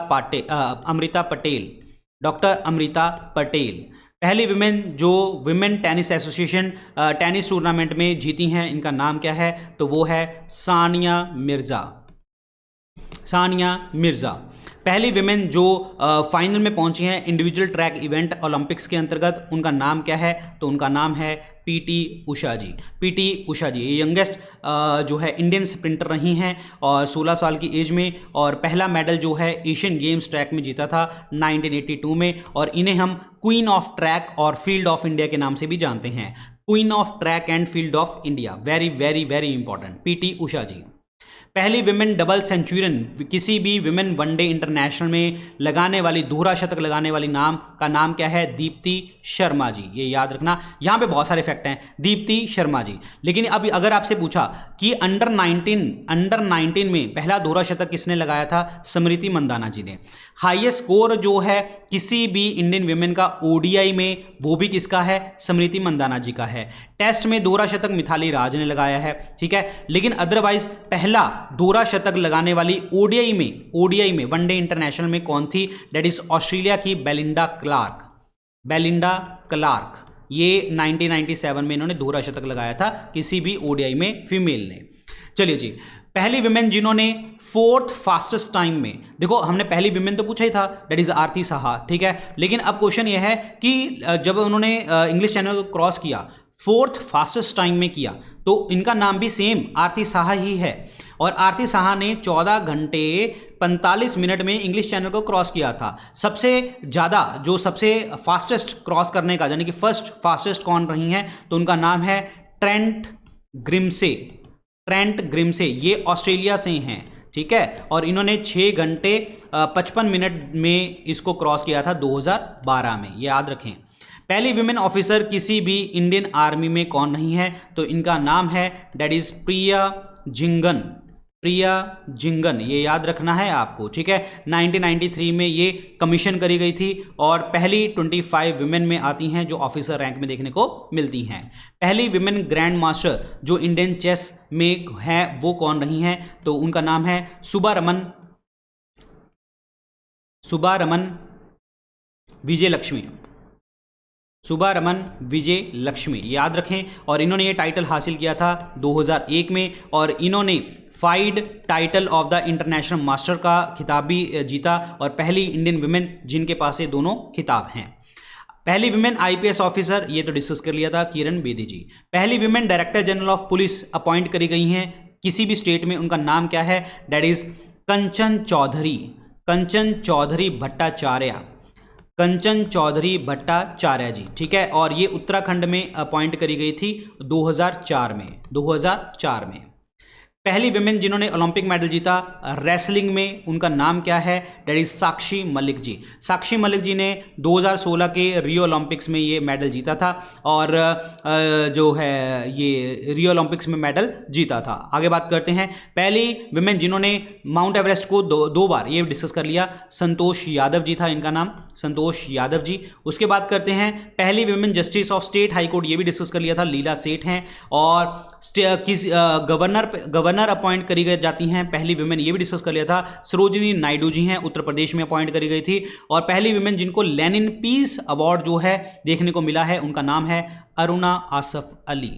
पटेल। पहली विमेन जो women tennis association tennis tournament में जीती हैं, इनका नाम क्या है? तो वो है सानिया मिर्ज़ा। पहली विमेन जो फाइनल में पहुंची हैं इंडिविजुअल ट्रैक इवेंट ओलंपिक्स के अंतर्गत, उनका नाम क्या है? तो उनका नाम है पीटी उषा जी। ये यंगेस्ट जो है इंडियन स्प्रिंटर रही हैं और 16 साल की एज में, और पहला मेडल जो है एशियन गेम्स ट्रैक में जीता था 1982 में। और इन्हें हम क्वीन ऑफ ट्रैक और फील्ड ऑफ इंडिया के नाम से भी जानते हैं, queen of track and field of India, very very very important, PT Usha ji. पहली विमेन डबल सेंचुरियन, किसी भी विमेन वनडे इंटरनेशनल में लगाने वाली, दोहरा शतक लगाने वाली नाम का नाम क्या है? दीप्ति शर्मा जी। ये याद रखना, यहाँ पे बहुत सारे फैक्ट हैं, दीप्ति शर्मा जी। लेकिन अब अगर आपसे पूछा कि अंडर 19 में पहला दोहरा शतक किसने लगाया था? स्मृति मंदाना जी ने। हाईएस्ट स्कोर जो है किसी भी इंडियन विमेन का ओडीआई में, वो भी किसका है? स्मृति मंदाना जी का है। टेस्ट में दोहरा शतक मिथाली राज ने लगाया है, ठीक है। लेकिन अदरवाइज पहला दोहरा शतक लगाने वाली ओडीआई में वनडे इंटरनेशनल में कौन थी? दैट इज ऑस्ट्रेलिया की बेलिंडा क्लार्क। ये 1997 में इन्होंने दोहरा शतक लगाया था किसी भी ओडीआई में फीमेल ने। चलिए जी, पहली विमेन जिन्होंने 4th फास्टेस्ट टाइम में, देखो हमने पहली विमेन तो पूछा ही था, दैट इज आरती साहा, ठीक है। लेकिन अब क्वेश्चन यह है कि जब उन्होंने इंग्लिश चैनल को क्रॉस किया, 4th फास्टेस्ट टाइम में किया, तो इनका नाम भी सेम आरती साहा ही है। और आरती साहा ने 14 घंटे 45 मिनट में इंग्लिश चैनल को क्रॉस किया था। सबसे ज़्यादा जो सबसे फास्टेस्ट क्रॉस करने का, यानी कि फर्स्ट फास्टेस्ट कौन रही हैं? तो उनका नाम है ट्रेंट ग्रिम्से। ये ऑस्ट्रेलिया से हैं, ठीक है। और इन्होंने 6 घंटे 55 मिनट में इसको क्रॉस किया था 2012 में, ये याद रखें। पहली विमेन ऑफिसर किसी भी इंडियन आर्मी में कौन नहीं है? तो इनका नाम है दैट इज प्रिया जिंगन, ये याद रखना है आपको, ठीक है। 1993 में ये कमीशन करी गई थी और पहली 25 विमेन में आती हैं जो ऑफिसर रैंक में देखने को मिलती हैं। पहली विमेन ग्रैंड मास्टर जो इंडियन चेस में है वो कौन रही हैं? तो उनका नाम है सुब्बारमन विजय लक्ष्मी, याद रखें। और इन्होंने ये टाइटल हासिल किया था 2001 में, और इन्होंने FIDE title of the international master का खिताब भी जीता, और पहली इंडियन विमेन जिनके पास ये दोनों खिताब हैं। पहली विमेन आईपीएस ऑफिसर, ये तो डिस्कस कर लिया था, किरण बेदी जी। पहली women director general of police appoint करी गई हैं किसी भी स्टेट में, उनका नाम क्या है? दैट इज कंचन चौधरी भट्टाचार्य जी, ठीक है। और ये उत्तराखंड में अपॉइंट करी गई थी 2004 में। पहली विमेन जिन्होंने ओलंपिक मेडल जीता रेसलिंग में, उनका नाम क्या है? दैट इज साक्षी मलिक जी ने 2016 के रियो ओलंपिक्स में ये मेडल जीता था, और जो है ये रियो ओलंपिक्स में मेडल जीता था। आगे बात करते हैं, पहली विमेन जिन्होंने माउंट एवरेस्ट को दो बार, ये डिस्कस कर लिया, संतोष यादव जी था इनका नाम, संतोष यादव जी। उसके बाद करते हैं पहली women justice of state high court, ये भी डिस्कस कर लिया था, लीला सेठ हैं। और किस गवर्नर अपॉइंट करी गई जाती हैं पहली विमेन, ये भी डिस्कस कर लिया था, सरोजिनी नायडू जी हैं, उत्तर प्रदेश में अपॉइंट करी गई थी। और पहली विमेन जिनको लेनिन पीस अवार्ड जो है देखने को मिला है, उनका नाम है अरुणा आसफ अली।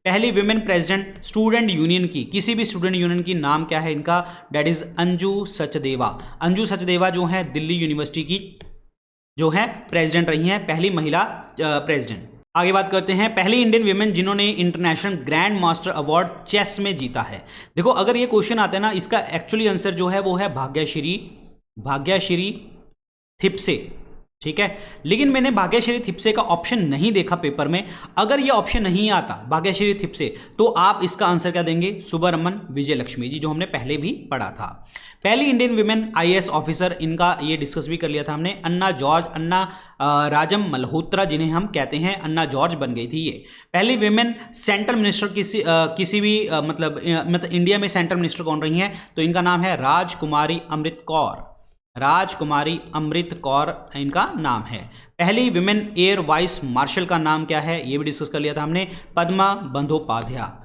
पहली विमेन प्रेसिडेंट स्टूडेंट यूनियन की, किसी भी स्टूडेंट यूनियन की नाम क्या है इनका? दैट इज अंजू सचदेवा जो है दिल्ली यूनिवर्सिटी की जो है प्रेसिडेंट रही हैं, पहली महिला प्रेसिडेंट। आगे बात करते हैं, पहली इंडियन विमेन जिन्होंने international grandmaster award chess में जीता है। देखो अगर ये क्वेश्चन आता है ना, इसका एक्चुअली आंसर जो है वो है भाग्यश्री थिप्से, ठीक है। लेकिन मैंने भाग्यश्री थिप्से का ऑप्शन नहीं देखा पेपर में। अगर ये ऑप्शन नहीं आता भाग्यश्री थिप्से, तो आप इसका आंसर क्या देंगे? सुब्रमण्यम विजय लक्ष्मी जी, जो हमने पहले भी पढ़ा था। पहली इंडियन विमेन आईएएस ऑफिसर, इनका ये डिस्कस भी कर लिया था हमने, अन्ना राजम मल्होत्रा, जिन्हें हम कहते हैं अन्ना जॉर्ज बन गई थी ये। पहली विमेन सेंट्रल मिनिस्टर किसी भी मतलब इंडिया में सेंट्रल मिनिस्टर कौन रही हैं? तो इनका नाम है राजकुमारी अमृत कौर इनका नाम है। पहली विमेन एयर वाइस मार्शल का नाम क्या है? ये भी डिस्कस कर लिया था हमने, पद्मा बंदोपाध्याय,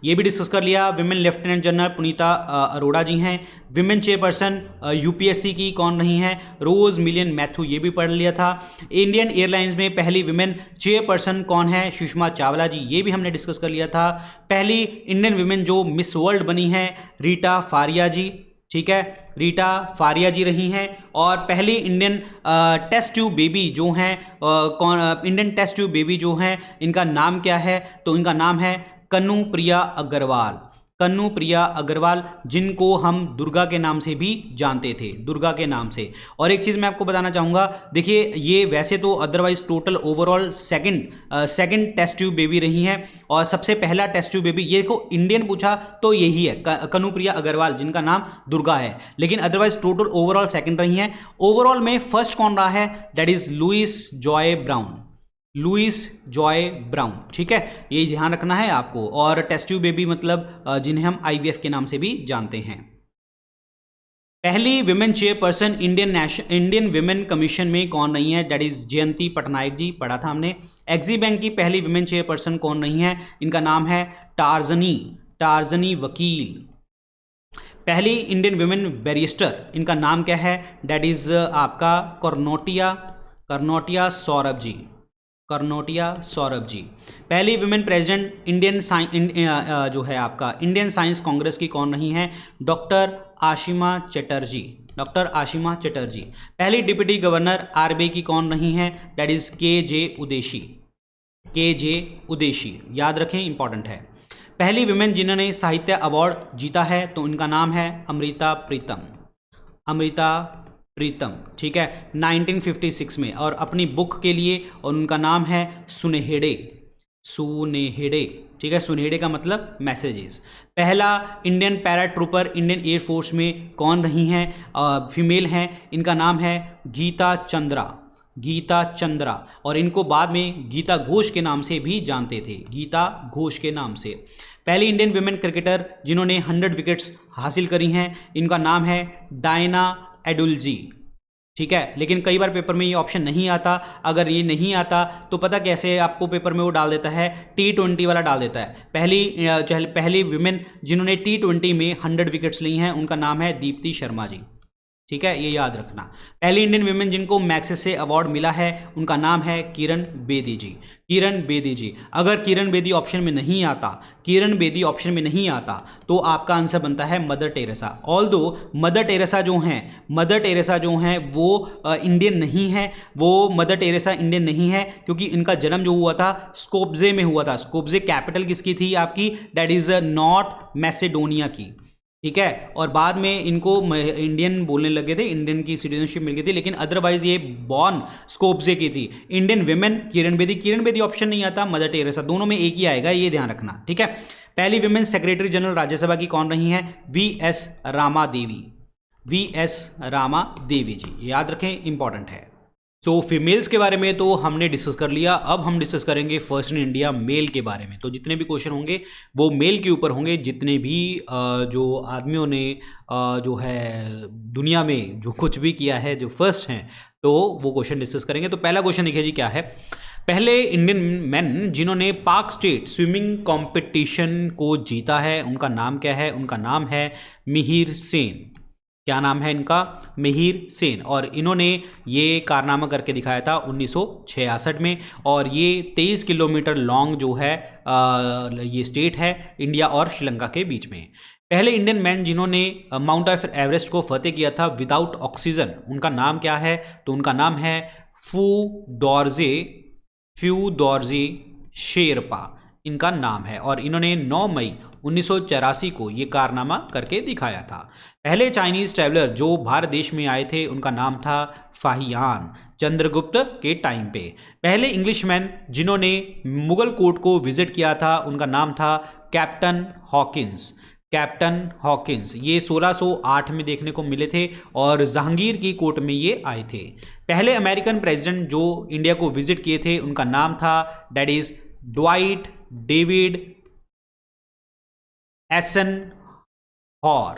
ये भी डिस्कस कर लिया। विमेन लेफ्टिनेंट जनरल पुनीता अरोड़ा जी हैं। विमेन चेयरपर्सन यूपीएससी की कौन रही हैं? रोज मिलियन मैथ्यू, ये भी पढ़ लिया था। इंडियन एयरलाइंस में पहली विमेन चेयरपर्सन कौन है? सुषमा चावला जी, ये भी हमने डिस्कस कर लिया था। पहली इंडियन विमेन जो मिस वर्ल्ड बनी है रीटा फारिया जी, ठीक है, रीटा फारिया जी रही हैं। और पहली इंडियन टेस्ट ट्यूब बेबी जो हैं इंडियन टेस्ट ट्यूब बेबी जो हैं, इनका नाम क्या है? तो इनका नाम है कन्नू प्रिया अग्रवाल। कन्नुप्रिया अग्रवाल, जिनको हम दुर्गा के नाम से भी जानते थे, दुर्गा के नाम से। और एक चीज़ मैं आपको बताना चाहूँगा, देखिए ये वैसे तो otherwise total overall second test tube baby रही हैं, और सबसे पहला टेस्ट ट्यूब बेबी ये को इंडियन पूछा तो यही है कन्नुप्रिया अग्रवाल, जिनका नाम दुर्गा है, लेकिन अदरवाइज टोटल ओवरऑल सेकंड रही हैं। ओवरऑल में फर्स्ट कौन रहा है, that is Louise Joy Brown, Louise Joy Brown, ठीक है, ये ध्यान रखना है आपको। और टेस्ट ट्यूब बेबी मतलब जिन्हें हम आईवीएफ के नाम से भी जानते हैं। पहली women chairperson Indian women commission में कौन रही है, दैट इज जयंती पटनायक जी, पढ़ा था हमने। एक्सिम बैंक की पहली विमेन चेयरपर्सन कौन रही है, इनका नाम है टार्जनी वकील। पहली इंडियन विमेन बैरिस्टर, इनका नाम क्या है, दैट इज आपका करनोटिया सौरभ जी। पहली विमेन प्रेसिडेंट जो है आपका इंडियन साइंस कांग्रेस की कौन रही हैं, डॉक्टर आशिमा चटर्जी। पहली डिप्टी गवर्नर आरबीआई की कौन रही हैं, दैट इज के जे उदेशी, याद रखें, इंपॉर्टेंट है। पहली विमेन जिन्होंने साहित्य अवार्ड जीता है तो उनका नाम है अमृता प्रीतम, ठीक है, 1956 में, और अपनी बुक के लिए, और उनका नाम है सुनहेड़े, ठीक है, सुनहेड़े का मतलब मैसेजेस। पहला Indian para trooper Indian air force में कौन रही हैं, फीमेल हैं, इनका नाम है गीता चंद्रा, और इनको बाद में गीता घोष के नाम से भी जानते थे, गीता घोष के नाम से। पहली इंडियन विमेन क्रिकेटर जिन्होंने 100 विकेट्स हासिल करी हैं, इनका नाम है डायना एडुल्जी, ठीक है, लेकिन कई बार पेपर में ये ऑप्शन नहीं आता। अगर ये नहीं आता तो पता कैसे आपको पेपर में वो डाल देता है, T20 वाला डाल देता है। पहली विमेन जिन्होंने T20 में 100 विकेट्स ली हैं, उनका नाम है दीप्ति शर्मा जी, ठीक है, ये याद रखना। पहली इंडियन विमेन जिनको मैग्सेसे अवार्ड मिला है, उनका नाम है किरण बेदी जी। अगर किरण बेदी ऑप्शन में नहीं आता तो आपका आंसर बनता है mother Teresa. Although mother Teresa जो हैं वो इंडियन नहीं है, मदर टेरेसा इंडियन नहीं है, क्योंकि इनका जन्म जो हुआ था स्कोप्जे में हुआ था। स्कोप्जे कैपिटल किसकी थी आपकी, दैट इज नॉर्थ मैसेडोनिया की, ठीक है, और बाद में इनको इंडियन बोलने लगे थे, इंडियन की सिटीजनशिप मिल गई थी, लेकिन अदरवाइज ये बॉर्न स्कोप्जे की थी। Indian women Kiran Bedi option नहीं आता, मदर टेरेसा, दोनों में एक ही आएगा, ये ध्यान रखना, ठीक है। पहली विमेन सेक्रेटरी जनरल राज्यसभा की कौन रही हैं, वी.एस. रामा देवी जी, याद रखें, इंपॉर्टेंट है। सो फीमेल्स के बारे में तो हमने डिस्कस कर लिया। अब हम डिस्कस करेंगे फर्स्ट इन इंडिया मेल के बारे में। तो जितने भी क्वेश्चन होंगे वो मेल के ऊपर होंगे, जितने भी जो आदमियों ने जो है दुनिया में जो कुछ भी किया है, जो फर्स्ट हैं, तो वो क्वेश्चन डिस्कस करेंगे। तो पहला क्वेश्चन देखिए जी, क्या है, पहले इंडियन मैन जिन्होंने पाक स्टेट स्विमिंग कंपटीशन को जीता है, उनका नाम क्या है, उनका नाम है मिहिर सेन। क्या नाम है इनका, मिहिर सेन, और इन्होंने ये कारनामा करके दिखाया था 1966 में, और ये 23 किलोमीटर लॉन्ग जो है ये स्टेट है इंडिया और श्रीलंका के बीच में। पहले इंडियन मैन जिन्होंने माउंट एवरेस्ट को फतेह किया था विदाउट ऑक्सीजन, उनका नाम क्या है, तो उनका नाम है फ्यू दौर्जे शेरपा, इनका नाम है, और इन्होंने 9 मई 1984 को ये कारनामा करके दिखाया था। पहले चाइनीज ट्रैवलर जो भारत देश में आए थे, उनका नाम था फाहियान, चंद्रगुप्त के टाइम पे। पहले इंग्लिशमैन जिन्होंने मुगल कोर्ट को विजिट किया था, उनका नाम था कैप्टन हॉकिंस। ये 1608 में देखने को मिले थे, और जहांगीर की कोर्ट में ये आए थे। पहले अमेरिकन प्रेसिडेंट जो इंडिया को विजिट किए थे, उनका नाम था दैट इज ड्वाइट डेविड एसेनहॉर,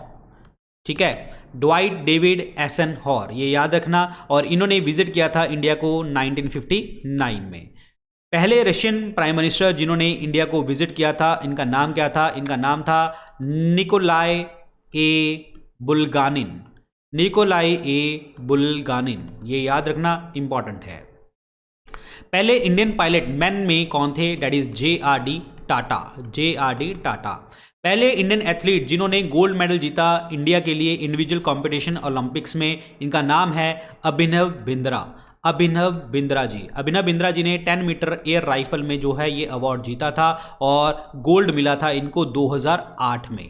ठीक है, ड्वाइट डेविड एसेनहॉर, ये याद रखना, और इन्होंने विजिट किया था इंडिया को 1959 में। पहले रशियन प्राइम मिनिस्टर जिन्होंने इंडिया को विजिट किया था, इनका नाम क्या था, इनका नाम था निकोलाई ए बुल्गानिन, ये याद रखना, इंपॉर्टेंट है। पहले इंडियन पायलट मैन में कौन थे, दैट इज जे.आर.डी. टाटा। पहले इंडियन एथलीट जिन्होंने गोल्ड मेडल जीता इंडिया के लिए इंडिविजुअल कंपटीशन ओलंपिक्स में, इनका नाम है अभिनव अभिनव बिंद्रा जी। अभिनव बिंद्रा जी ने 10 मीटर एयर राइफल में जो है ये अवार्ड जीता था और गोल्ड मिला था इनको 2008 में।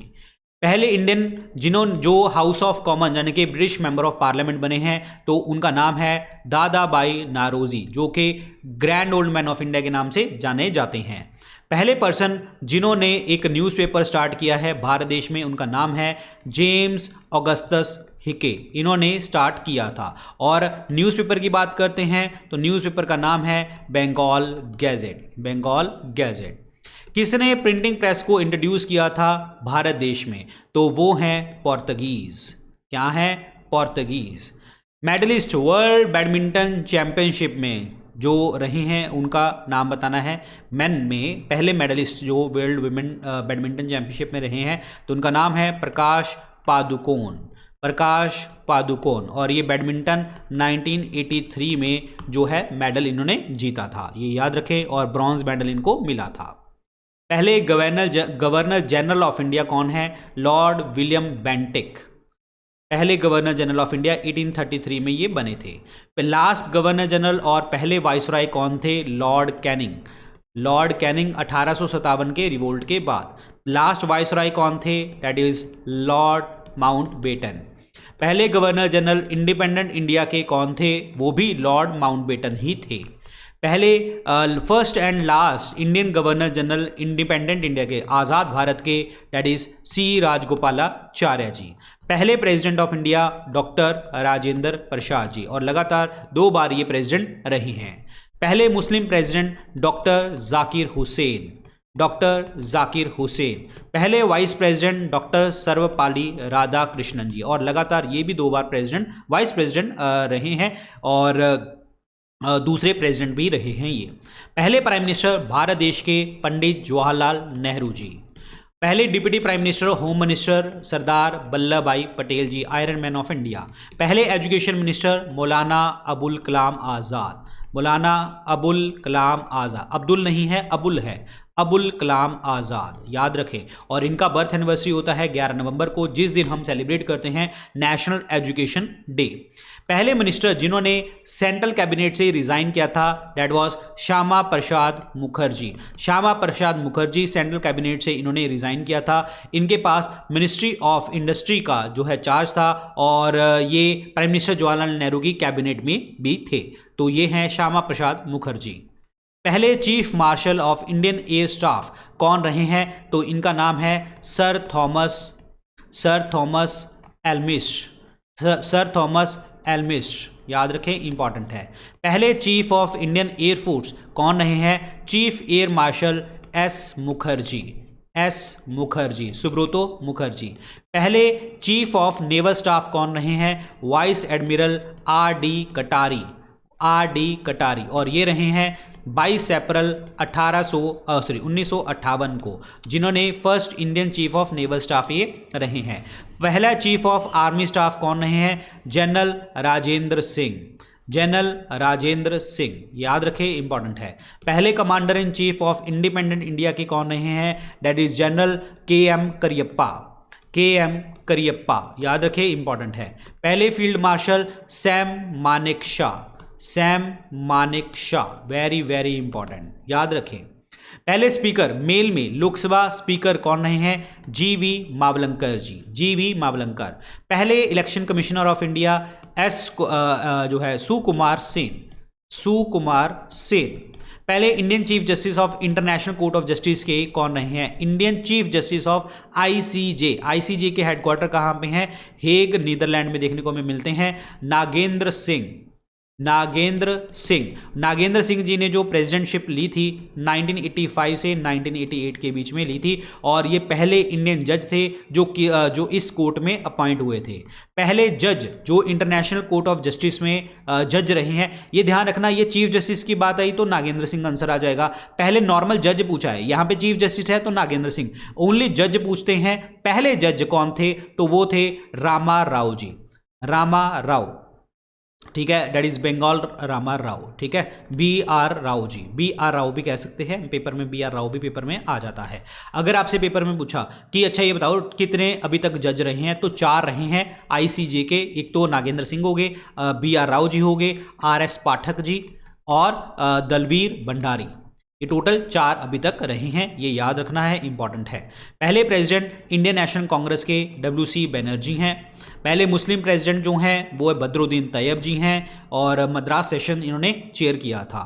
पहले इंडियन जो हाउस ऑफ कॉमन यानी कि ब्रिटिश मेंबर ऑफ पार्लियामेंट बने हैं तो उनका नाम है दादा भाई नारोजी, जो कि grand old man of India के नाम से जाने जाते हैं। पहले पर्सन जिन्होंने एक न्यूज़पेपर स्टार्ट किया है भारत देश में, उनका नाम है जेम्स ऑगस्टस हिके, इन्होंने स्टार्ट किया था। और न्यूज़पेपर की बात करते हैं तो न्यूज़पेपर का नाम है बंगाल गैजेट। बंगाल गैजेट। किसने प्रिंटिंग प्रेस को इंट्रोड्यूस किया था भारत देश में, तो वो हैं पोर्तुगीज। क्या है? Portuguese. Medallist world badminton championship में जो रहे हैं उनका नाम बताना है। मेन में पहले मेडलिस्ट जो वर्ल्ड विमेन बैडमिंटन चैंपियनशिप में रहे हैं तो उनका नाम है प्रकाश पादुकोण। प्रकाश पादुकोण। और ये बैडमिंटन 1983 में जो है मेडल इन्होंने जीता था, ये याद रखें, और ब्रॉन्ज मेडल इनको मिला था। पहले गवर्नर जनरल ऑफ इंडिया कौन है? Lord William Bentinck. पहले गवर्नर जनरल ऑफ इंडिया 1833 में ये बने थे। लास्ट गवर्नर जनरल और पहले वाइसरॉय कौन थे? Lord Canning. लॉर्ड कैनिंग 1857 के रिवोल्ट के बाद। लास्ट वाइसरॉय कौन थे? That is Lord Mountbatten. पहले गवर्नर जनरल इंडिपेंडेंट इंडिया के कौन थे? वो भी लॉर्ड माउंटबेटन ही थे। पहले first and last Indian governor general independent India के, आज़ाद भारत के, that is C Rajagopalachari ji. पहले president of India doctor Rajendra Prasad ji, और लगातार 2 बार ये प्रेसिडेंट रहे हैं। पहले Muslim president doctor Zakir Hussain. Doctor Zakir Hussain. पहले vice president doctor Sarvepalli Radhakrishnan ji, और लगातार ये भी 2 बार प्रेसिडेंट वाइस प्रेसिडेंट रहे हैं और दूसरे प्रेसिडेंट भी रहे हैं ये। पहले प्राइम मिनिस्टर भारत देश के पंडित जवाहरलाल नेहरू जी। पहले deputy prime minister home minister Sardar Vallabh Bhai Patel ji, iron man of India. पहले एजुकेशन मिनिस्टर मौलाना अबुल कलाम आज़ाद। मौलाना अबुल कलाम आज़ाद, अब्दुल नहीं है, अबुल है, अबुल कलाम आज़ाद, याद रखें। और इनका बर्थ एनिवर्सरी होता है 11 नवंबर को, जिस दिन हम सेलिब्रेट करते हैं नेशनल एजुकेशन डे। पहले मिनिस्टर जिन्होंने सेंट्रल कैबिनेट से रिजाइन किया था that was Shyama Prasad Mukherjee. Shyama Prasad Mukherjee central cabinet से इन्होंने रिजाइन किया था। इनके पास मिनिस्ट्री ऑफ इंडस्ट्री का जो है चार्ज था और ये प्राइम मिनिस्टर जवाहरलाल नेहरू की कैबिनेट में भी थे। तो ये हैं श्यामा प्रसाद मुखर्जी। पहले chief marshal of Indian air staff कौन रहे हैं? तो इनका नाम है sir Thomas Elmhirst. Sir Thomas Elmhirst, याद रखें, इंपॉर्टेंट है। पहले chief of Indian air force कौन रहे हैं? Chief air marshal S Mukherjee, Subroto Mukherjee. पहले चीफ ऑफ नेवल स्टाफ कौन रहे हैं? Vice admiral R.D. कटारी, और ये रहे हैं 22 अप्रैल 1958 को, जिन्होंने first Indian chief of naval staff ये रहे हैं। पहला चीफ ऑफ आर्मी स्टाफ कौन रहे हैं? जनरल राजेंद्र सिंह, याद रखें, इंपॉर्टेंट है। पहले commander in chief of independent India के कौन रहे हैं? That is general KM Cariappa, याद रखें, इंपॉर्टेंट है। पहले field marshal Sam Manek Shah, very very important, याद रखें। पहले स्पीकर मेल में लोकसभा स्पीकर कौन रहे हैं? GV मावलंकर। पहले इलेक्शन कमिश्नर ऑफ इंडिया जो है सुकुमार सेन। पहले Indian chief justice of international court of justice के कौन रहे हैं? Indian chief justice of ICJ के हेडक्वार्टर कहाँ पे हैं? हेग, नीदरलैंड में देखने को हमें मिलते हैं। नागेंद्र सिंह जी ने जो प्रेसिडेंटशिप ली थी 1985 से 1988 के बीच में ली थी, और ये पहले इंडियन जज थे जो इस कोर्ट में अपॉइंट हुए थे। पहले जज जो इंटरनेशनल कोर्ट ऑफ जस्टिस में जज रहे हैं, ये ध्यान रखना, ये चीफ जस्टिस की बात आई तो नागेंद्र सिंह आंसर आ जाएगा। पहले नॉर्मल जज पूछा है, यहाँ पे चीफ जस्टिस है तो नागेंद्र सिंह। ओनली जज पूछते हैं। पहले जज कौन थे? तो वो थे रामा राव। ठीक है, डेट इज बंगाल रामा राव, ठीक है, B R Rao ji, B R Rao भी कह सकते हैं, पेपर में बी आर राव भी पेपर में आ जाता है। अगर आपसे पेपर में पूछा कि अच्छा ये बताओ कितने अभी तक जज रहे हैं, तो 4 रहे हैं आईसीजे के, एक तो नागेंद्र सिंह हो गए, बी आर राव जी हो गए, आर एस पाठक जी और दलवीर भंडारी, ये टोटल 4 अभी तक रहे हैं, ये याद रखना है, इंपॉर्टेंट है। पहले प्रेसिडेंट इंडियन नेशनल कांग्रेस के WC बनर्जी हैं। पहले मुस्लिम प्रेसिडेंट जो हैं वो बदरुद्दीन तैयब जी हैं और मद्रास सेशन इन्होंने चेयर किया था।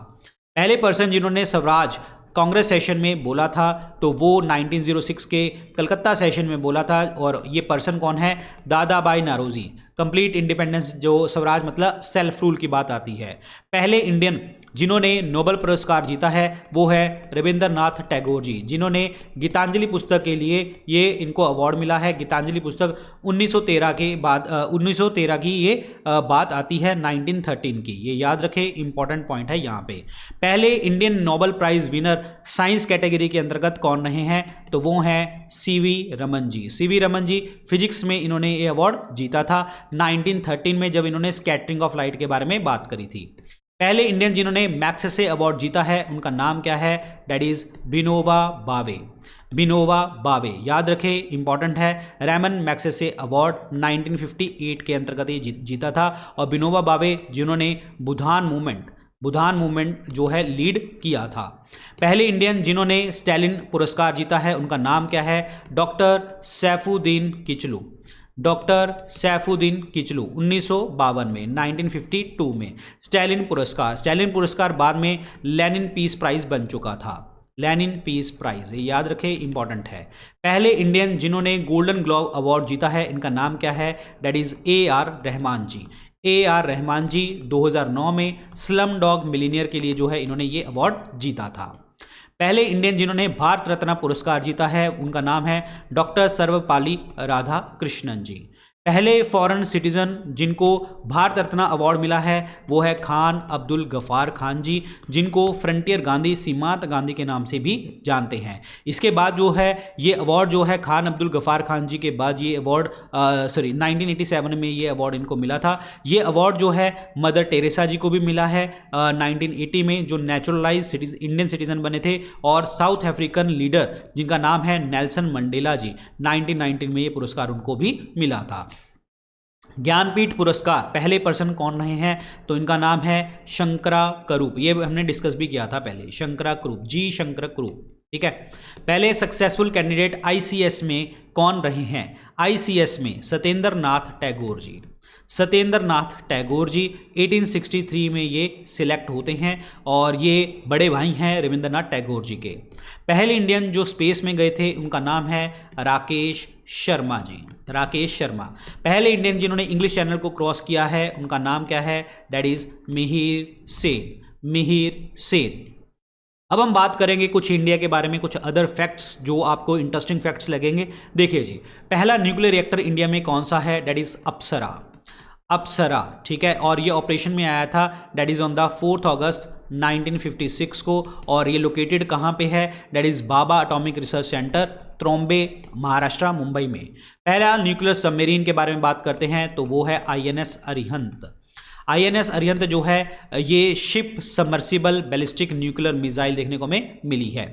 पहले पर्सन जिन्होंने स्वराज कांग्रेस सेशन में बोला था तो वो 1906 के कलकत्ता सेशन में बोला था, और ये पर्सन कौन है, दादा भाई नौरोजी। कंप्लीट इंडिपेंडेंस जो स्वराज मतलब सेल्फ रूल की बात आती है। पहले इंडियन जिन्होंने नोबेल पुरस्कार जीता है वो है रविंद्रनाथ टैगोर जी, जिन्होंने गीतांजलि पुस्तक के लिए ये इनको अवार्ड मिला है। गीतांजलि पुस्तक 1913 के बाद 1913 की ये बात आती है 1913 की, ये याद रखें, इंपॉर्टेंट पॉइंट है यहाँ पे। पहले Indian Nobel prize winner science category के अंतर्गत कौन रहे हैं, तो वो हैं CV Raman ji. CV Raman ji physics में इन्होंने ये अवार्ड जीता था 1913 में, जब इन्होंने स्कैटरिंग ऑफ लाइट के बारे में बात करी थी। पहले इंडियन जिन्होंने मैग्सेसे अवार्ड जीता है उनका नाम क्या है, डेट इज विनोबा भावे। विनोबा भावे याद रखें, इंपॉर्टेंट है। रैमन मैग्सेसे अवार्ड 1958 के अंतर्गत ये जीता था, और विनोबा भावे जिन्होंने बुधान मूवमेंट जो है लीड किया था। पहले इंडियन जिन्होंने स्टैलिन पुरस्कार जीता है उनका नाम क्या है, डॉक्टर सैफुद्दीन किचलू। डॉक्टर सैफुद्दीन किचलू 1952 में 1952 में स्टैलिन पुरस्कार बाद में लेनिन पीस प्राइज बन चुका था, लेनिन पीस प्राइज, ये याद रखें, इंपॉर्टेंट है। पहले इंडियन जिन्होंने गोल्डन ग्लोब अवार्ड जीता है इनका नाम क्या है, that is AR Rahman ji. AR Rahman ji 2009 में स्लम डॉग मिलीनियर के लिए जो है इन्होंने ये अवार्ड जीता था। पहले इंडियन जिन्होंने भारत रत्न पुरस्कार जीता है उनका नाम है डॉक्टर सर्वपल्ली राधाकृष्णन जी। पहले फॉरेन सिटीजन जिनको भारत रत्न अवार्ड मिला है वो है खान अब्दुल गफ्फार खान जी, जिनको फ्रंटियर गांधी, सीमांत गांधी के नाम से भी जानते हैं। इसके बाद जो है ये अवार्ड जो है खान अब्दुल गफ्फार खान जी के बाद ये अवार्ड 1987 में ये अवार्ड इनको मिला था। ये अवार्ड जो है मदर टेरेसा जी को भी मिला है 1980 में, जो नेचुरलाइज इंडियन सिटीजन बने थे, और साउथ अफ्रीकन लीडर जिनका नाम है नेल्सन मंडेला जी, 1919 में ये पुरस्कार उनको भी मिला था। ज्ञानपीठ पुरस्कार पहले पर्सन कौन रहे हैं, तो इनका नाम है शंकरा करूप, ये हमने डिस्कस भी किया था पहले, शंकरा करूप जी, शंकर करूप, ठीक है। पहले सक्सेसफुल कैंडिडेट ICS में कौन रहे हैं, ICS में सत्येंद्र नाथ टैगोर जी। सत्येंद्र नाथ टैगोर जी 1863 में ये सिलेक्ट होते हैं, और ये बड़े भाई हैं रविंद्रनाथ टैगोर जी के। पहले इंडियन जो स्पेस में गए थे उनका नाम है राकेश शर्मा जी, राकेश शर्मा। पहले इंडियन जिन्होंने इंग्लिश चैनल को क्रॉस किया है उनका नाम क्या है, दैट इज मिहिर सेन, मिहिर सेन। अब हम बात करेंगे कुछ इंडिया के बारे में, कुछ अदर फैक्ट्स जो आपको इंटरेस्टिंग फैक्ट्स लगेंगे। देखिए जी, पहला न्यूक्लियर रिएक्टर इंडिया में कौन सा है, दैट इज अप्सरा, अप्सरा, ठीक है, और ये ऑपरेशन में आया था that is on the 4 August 1956 को, और ये लोकेटेड कहाँ पे है, that is Bhabha atomic research centre, Trombay, Maharashtra, Mumbai में। पहला न्यूक्लियर सबमरीन के बारे में बात करते हैं तो वो है INS अरिहंत। INS अरिहंत जो है ये ship submersible ballistic nuclear missile देखने को हमें मिली है।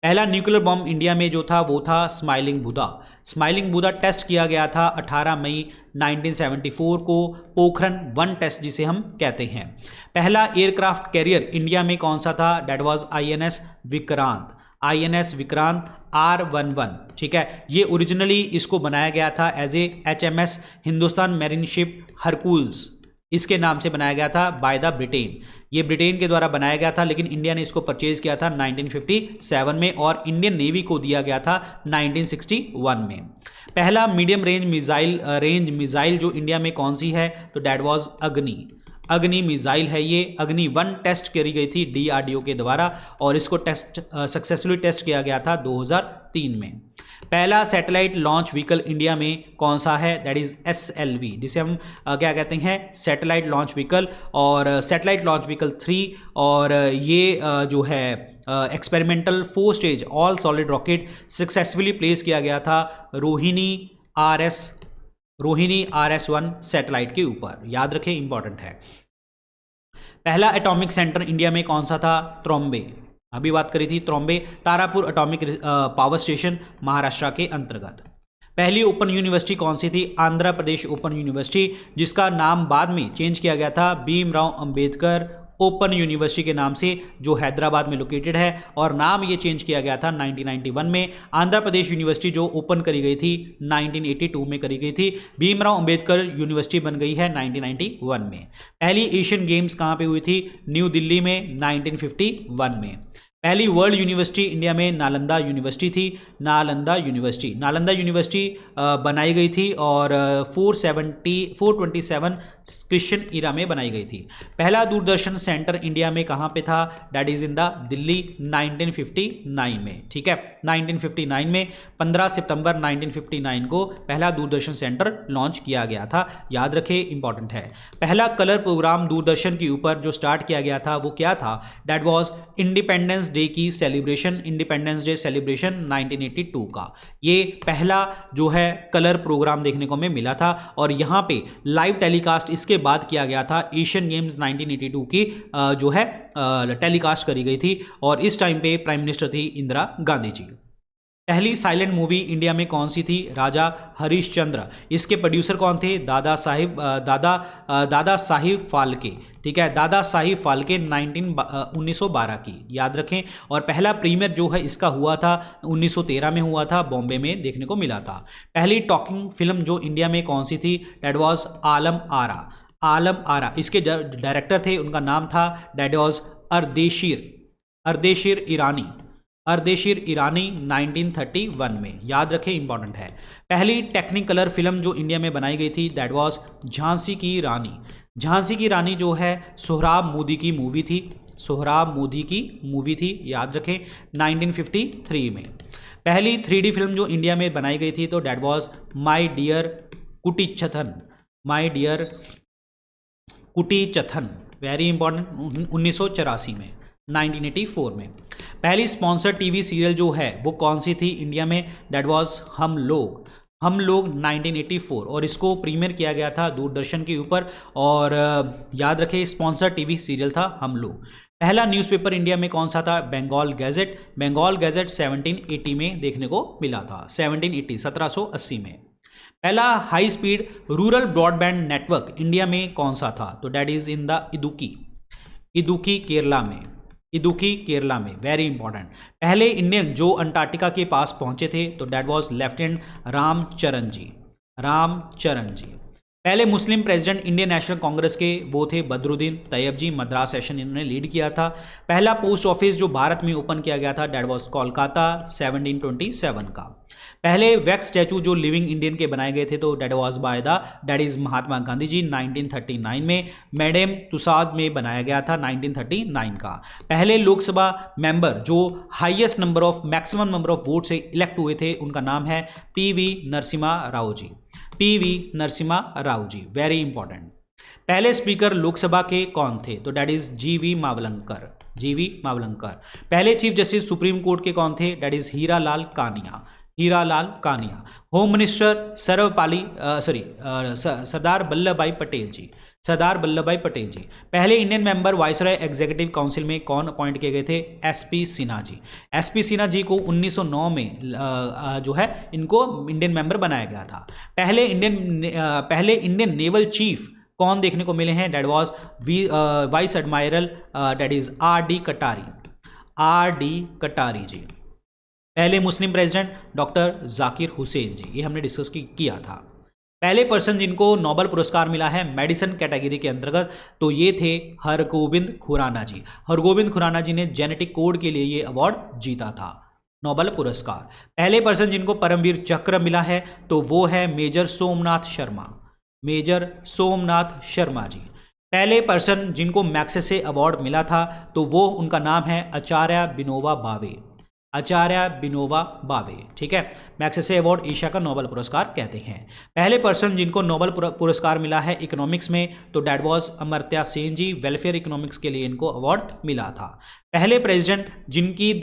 पहला न्यूक्लियर बॉम्ब इंडिया में जो था वो था स्माइलिंग बुधा। स्माइलिंग बुधा टेस्ट किया गया था 18 मई 1974 को, पोखरण 1 टेस्ट जिसे हम कहते हैं। पहला एयरक्राफ्ट कैरियर इंडिया में कौन सा था, that was INS Vikrant, INS Vikrant R11, ठीक है। ये ओरिजिनली इसको बनाया गया था as a HMS Hindustan marine ship Hercules, इसके नाम से बनाया गया था बाय द ब्रिटेन। ये ब्रिटेन के द्वारा बनाया गया था, लेकिन इंडिया ने इसको परचेज किया था 1957 में, और इंडियन नेवी को दिया गया था 1961 में। पहला मीडियम रेंज मिसाइल जो इंडिया में कौन सी है, तो दैट वाज अग्नि मिसाइल है ये। अग्नि 1 टेस्ट करी गई थी DRDO के द्वारा, और इसको सक्सेसफुली टेस्ट किया गया था 2003 में। पहला सैटेलाइट लॉन्च व्हीकल इंडिया में कौन सा है, दैट इज SLV, जिसे हम क्या कहते हैं, सैटेलाइट लॉन्च व्हीकल, और सैटेलाइट लॉन्च व्हीकल 3, और ये जो है experimental 4 stage all solid rocket successfully place किया गया था रोहिणी RS1 सैटेलाइट के ऊपर, याद रखें, इंपॉर्टेंट है। पहला एटॉमिक सेंटर इंडिया में कौन सा था? त्रॉम्बे, अभी बात करी थी Trombay, Tarapur atomic power station Maharashtra के अंतर्गत। पहली ओपन यूनिवर्सिटी कौन सी थी? आंध्र प्रदेश ओपन यूनिवर्सिटी, जिसका नाम बाद में चेंज किया गया था भीमराव अंबेडकर ओपन यूनिवर्सिटी के नाम से, जो हैदराबाद में लोकेटेड है, और नाम ये चेंज किया गया था 1991 में। आंध्र प्रदेश यूनिवर्सिटी जो ओपन करी गई थी 1982 में करी गई थी, भीमराव अंबेडकर यूनिवर्सिटी बन गई है 1991 में। पहली एशियन गेम्स कहाँ पे हुई थी? न्यू दिल्ली में 1951 में। पहली वर्ल्ड यूनिवर्सिटी इंडिया में नालंदा यूनिवर्सिटी थी, नालंदा यूनिवर्सिटी बनाई गई थी और 427 क्रिश्चियन ईरा में बनाई गई थी। पहला दूरदर्शन सेंटर इंडिया में कहाँ पे था? That is in the Delhi 1959 में, ठीक है, 1959 में 15 सितंबर 1959 को पहला दूरदर्शन सेंटर लॉन्च किया गया था, याद रखें, इंपॉर्टेंट है। पहला कलर प्रोग्राम दूरदर्शन के ऊपर जो स्टार्ट किया गया था वो क्या था? डैट वॉज इंडिपेंडेंस डे की सेलिब्रेशन, इंडिपेंडेंस डे सेलिब्रेशन 1982 का ये पहला जो है कलर प्रोग्राम देखने को हमें मिला था, और यहाँ पे लाइव टेलीकास्ट इसके बाद किया गया था। एशियन गेम्स 1982 की जो है टेलीकास्ट करी गई थी, और इस टाइम पे प्राइम मिनिस्टर थी इंदिरा गांधी जी। पहली साइलेंट मूवी इंडिया में कौन सी थी? राजा हरिश्चंद्र। इसके प्रोड्यूसर कौन थे? दादा साहिब फाल्के, ठीक है, दादा साहिब फाल्के 1912 की, याद रखें। और पहला प्रीमियर जो है इसका हुआ था 1913 में हुआ था, बॉम्बे में देखने को मिला था। पहली टॉकिंग फिल्म जो इंडिया में कौन सी थी? Date was Alam Ara. इसके डायरेक्टर थे, उनका नाम था डेट वॉज अर्देशीर ईरानी 1931 में, याद रखें, इंपॉर्टेंट है। पहली टेक्निकलर फिल्म जो इंडिया में बनाई गई थी दैट वाज झांसी की रानी जो है सोहराब मोदी की मूवी थी, याद रखें, 1953 में। पहली 3D फिल्म जो इंडिया में बनाई गई थी तो that was my dear Kuttichathan, very important, 1984 में, 1984 में। पहली स्पॉन्सर टीवी सीरियल जो है वो कौन सी थी इंडिया में? दैट वाज हम लोग 1984, और इसको प्रीमियर किया गया था दूरदर्शन के ऊपर, और याद रखें स्पॉन्सर टीवी सीरियल था हम लोग। पहला न्यूज़पेपर इंडिया में कौन सा था? बंगाल गैजेट 1780 में देखने को मिला था, 1780 में। पहला high speed rural broadband network India में कौन सा था? तो that is in the Idukki Kerala में, वेरी इंपॉर्टेंट। पहले इंडियन जो अंटार्कटिका के पास पहुंचे थे तो that was lieutenant Ramcharan ji. पहले Muslim president Indian National Congress के वो थे बदरुद्दीन तैयब जी, मद्रास सेशन इन्होंने लीड किया था। पहला पोस्ट ऑफिस जो भारत में ओपन किया गया था दैट वाज कोलकाता 1727 का। पहले वैक्स स्टैचू जो लिविंग इंडियन के बनाए गए थे तो दैट इज महात्मा गांधी जी 1939 में। मैडम तुसाद में बनाया गया था 1939 का। पहले लोकसभा मेंबर जो highest maximum number of vote से इलेक्ट हुए थे उनका नाम है PV Narasimha Rao ji, very important. पहले स्पीकर लोकसभा के कौन थे? तो दैट इज जीवी मावलंकर। पहले चीफ जस्टिस सुप्रीम कोर्ट के कौन थे? That is Hiralal Kania. Home minister Sardar Vallabh Bhai Patel ji. पहले Indian member viceroy executive council में कौन अपॉइंट किए गए थे? एसपी सिन्हा जी को 1909 में जो है इनको इंडियन मेंबर बनाया गया था। पहले इंडियन नेवल चीफ कौन देखने को मिले हैं? That was vice admiral that is R D Katari ji. पहले Muslim president doctor Zakir Hussain ji, ये हमने डिस्कस किया था। पहले पर्सन जिनको नोबेल पुरस्कार मिला है मेडिसिन कैटेगरी के अंतर्गत तो ये थे हरगोबिंद खुराना जी ने जेनेटिक कोड के लिए ये अवार्ड जीता था, नोबेल पुरस्कार। पहले पर्सन जिनको परमवीर चक्र मिला है तो वो है मेजर सोमनाथ शर्मा जी। पहले पर्सन जिनको मैग्सेसे अवार्ड मिला था तो वो उनका नाम है आचार्य बिनोवा भावे, ठीक है। मैग्सेसे अवार्ड एशिया का नोबेल पुरस्कार कहते हैं। पहले पर्सन जिनको नोबेल पुरस्कार मिला है इकोनॉमिक्स में तो that was Amartya Sen ji, welfare economics के लिए इनको अवार्ड मिला था। पहले प्रेसिडेंट जिनकी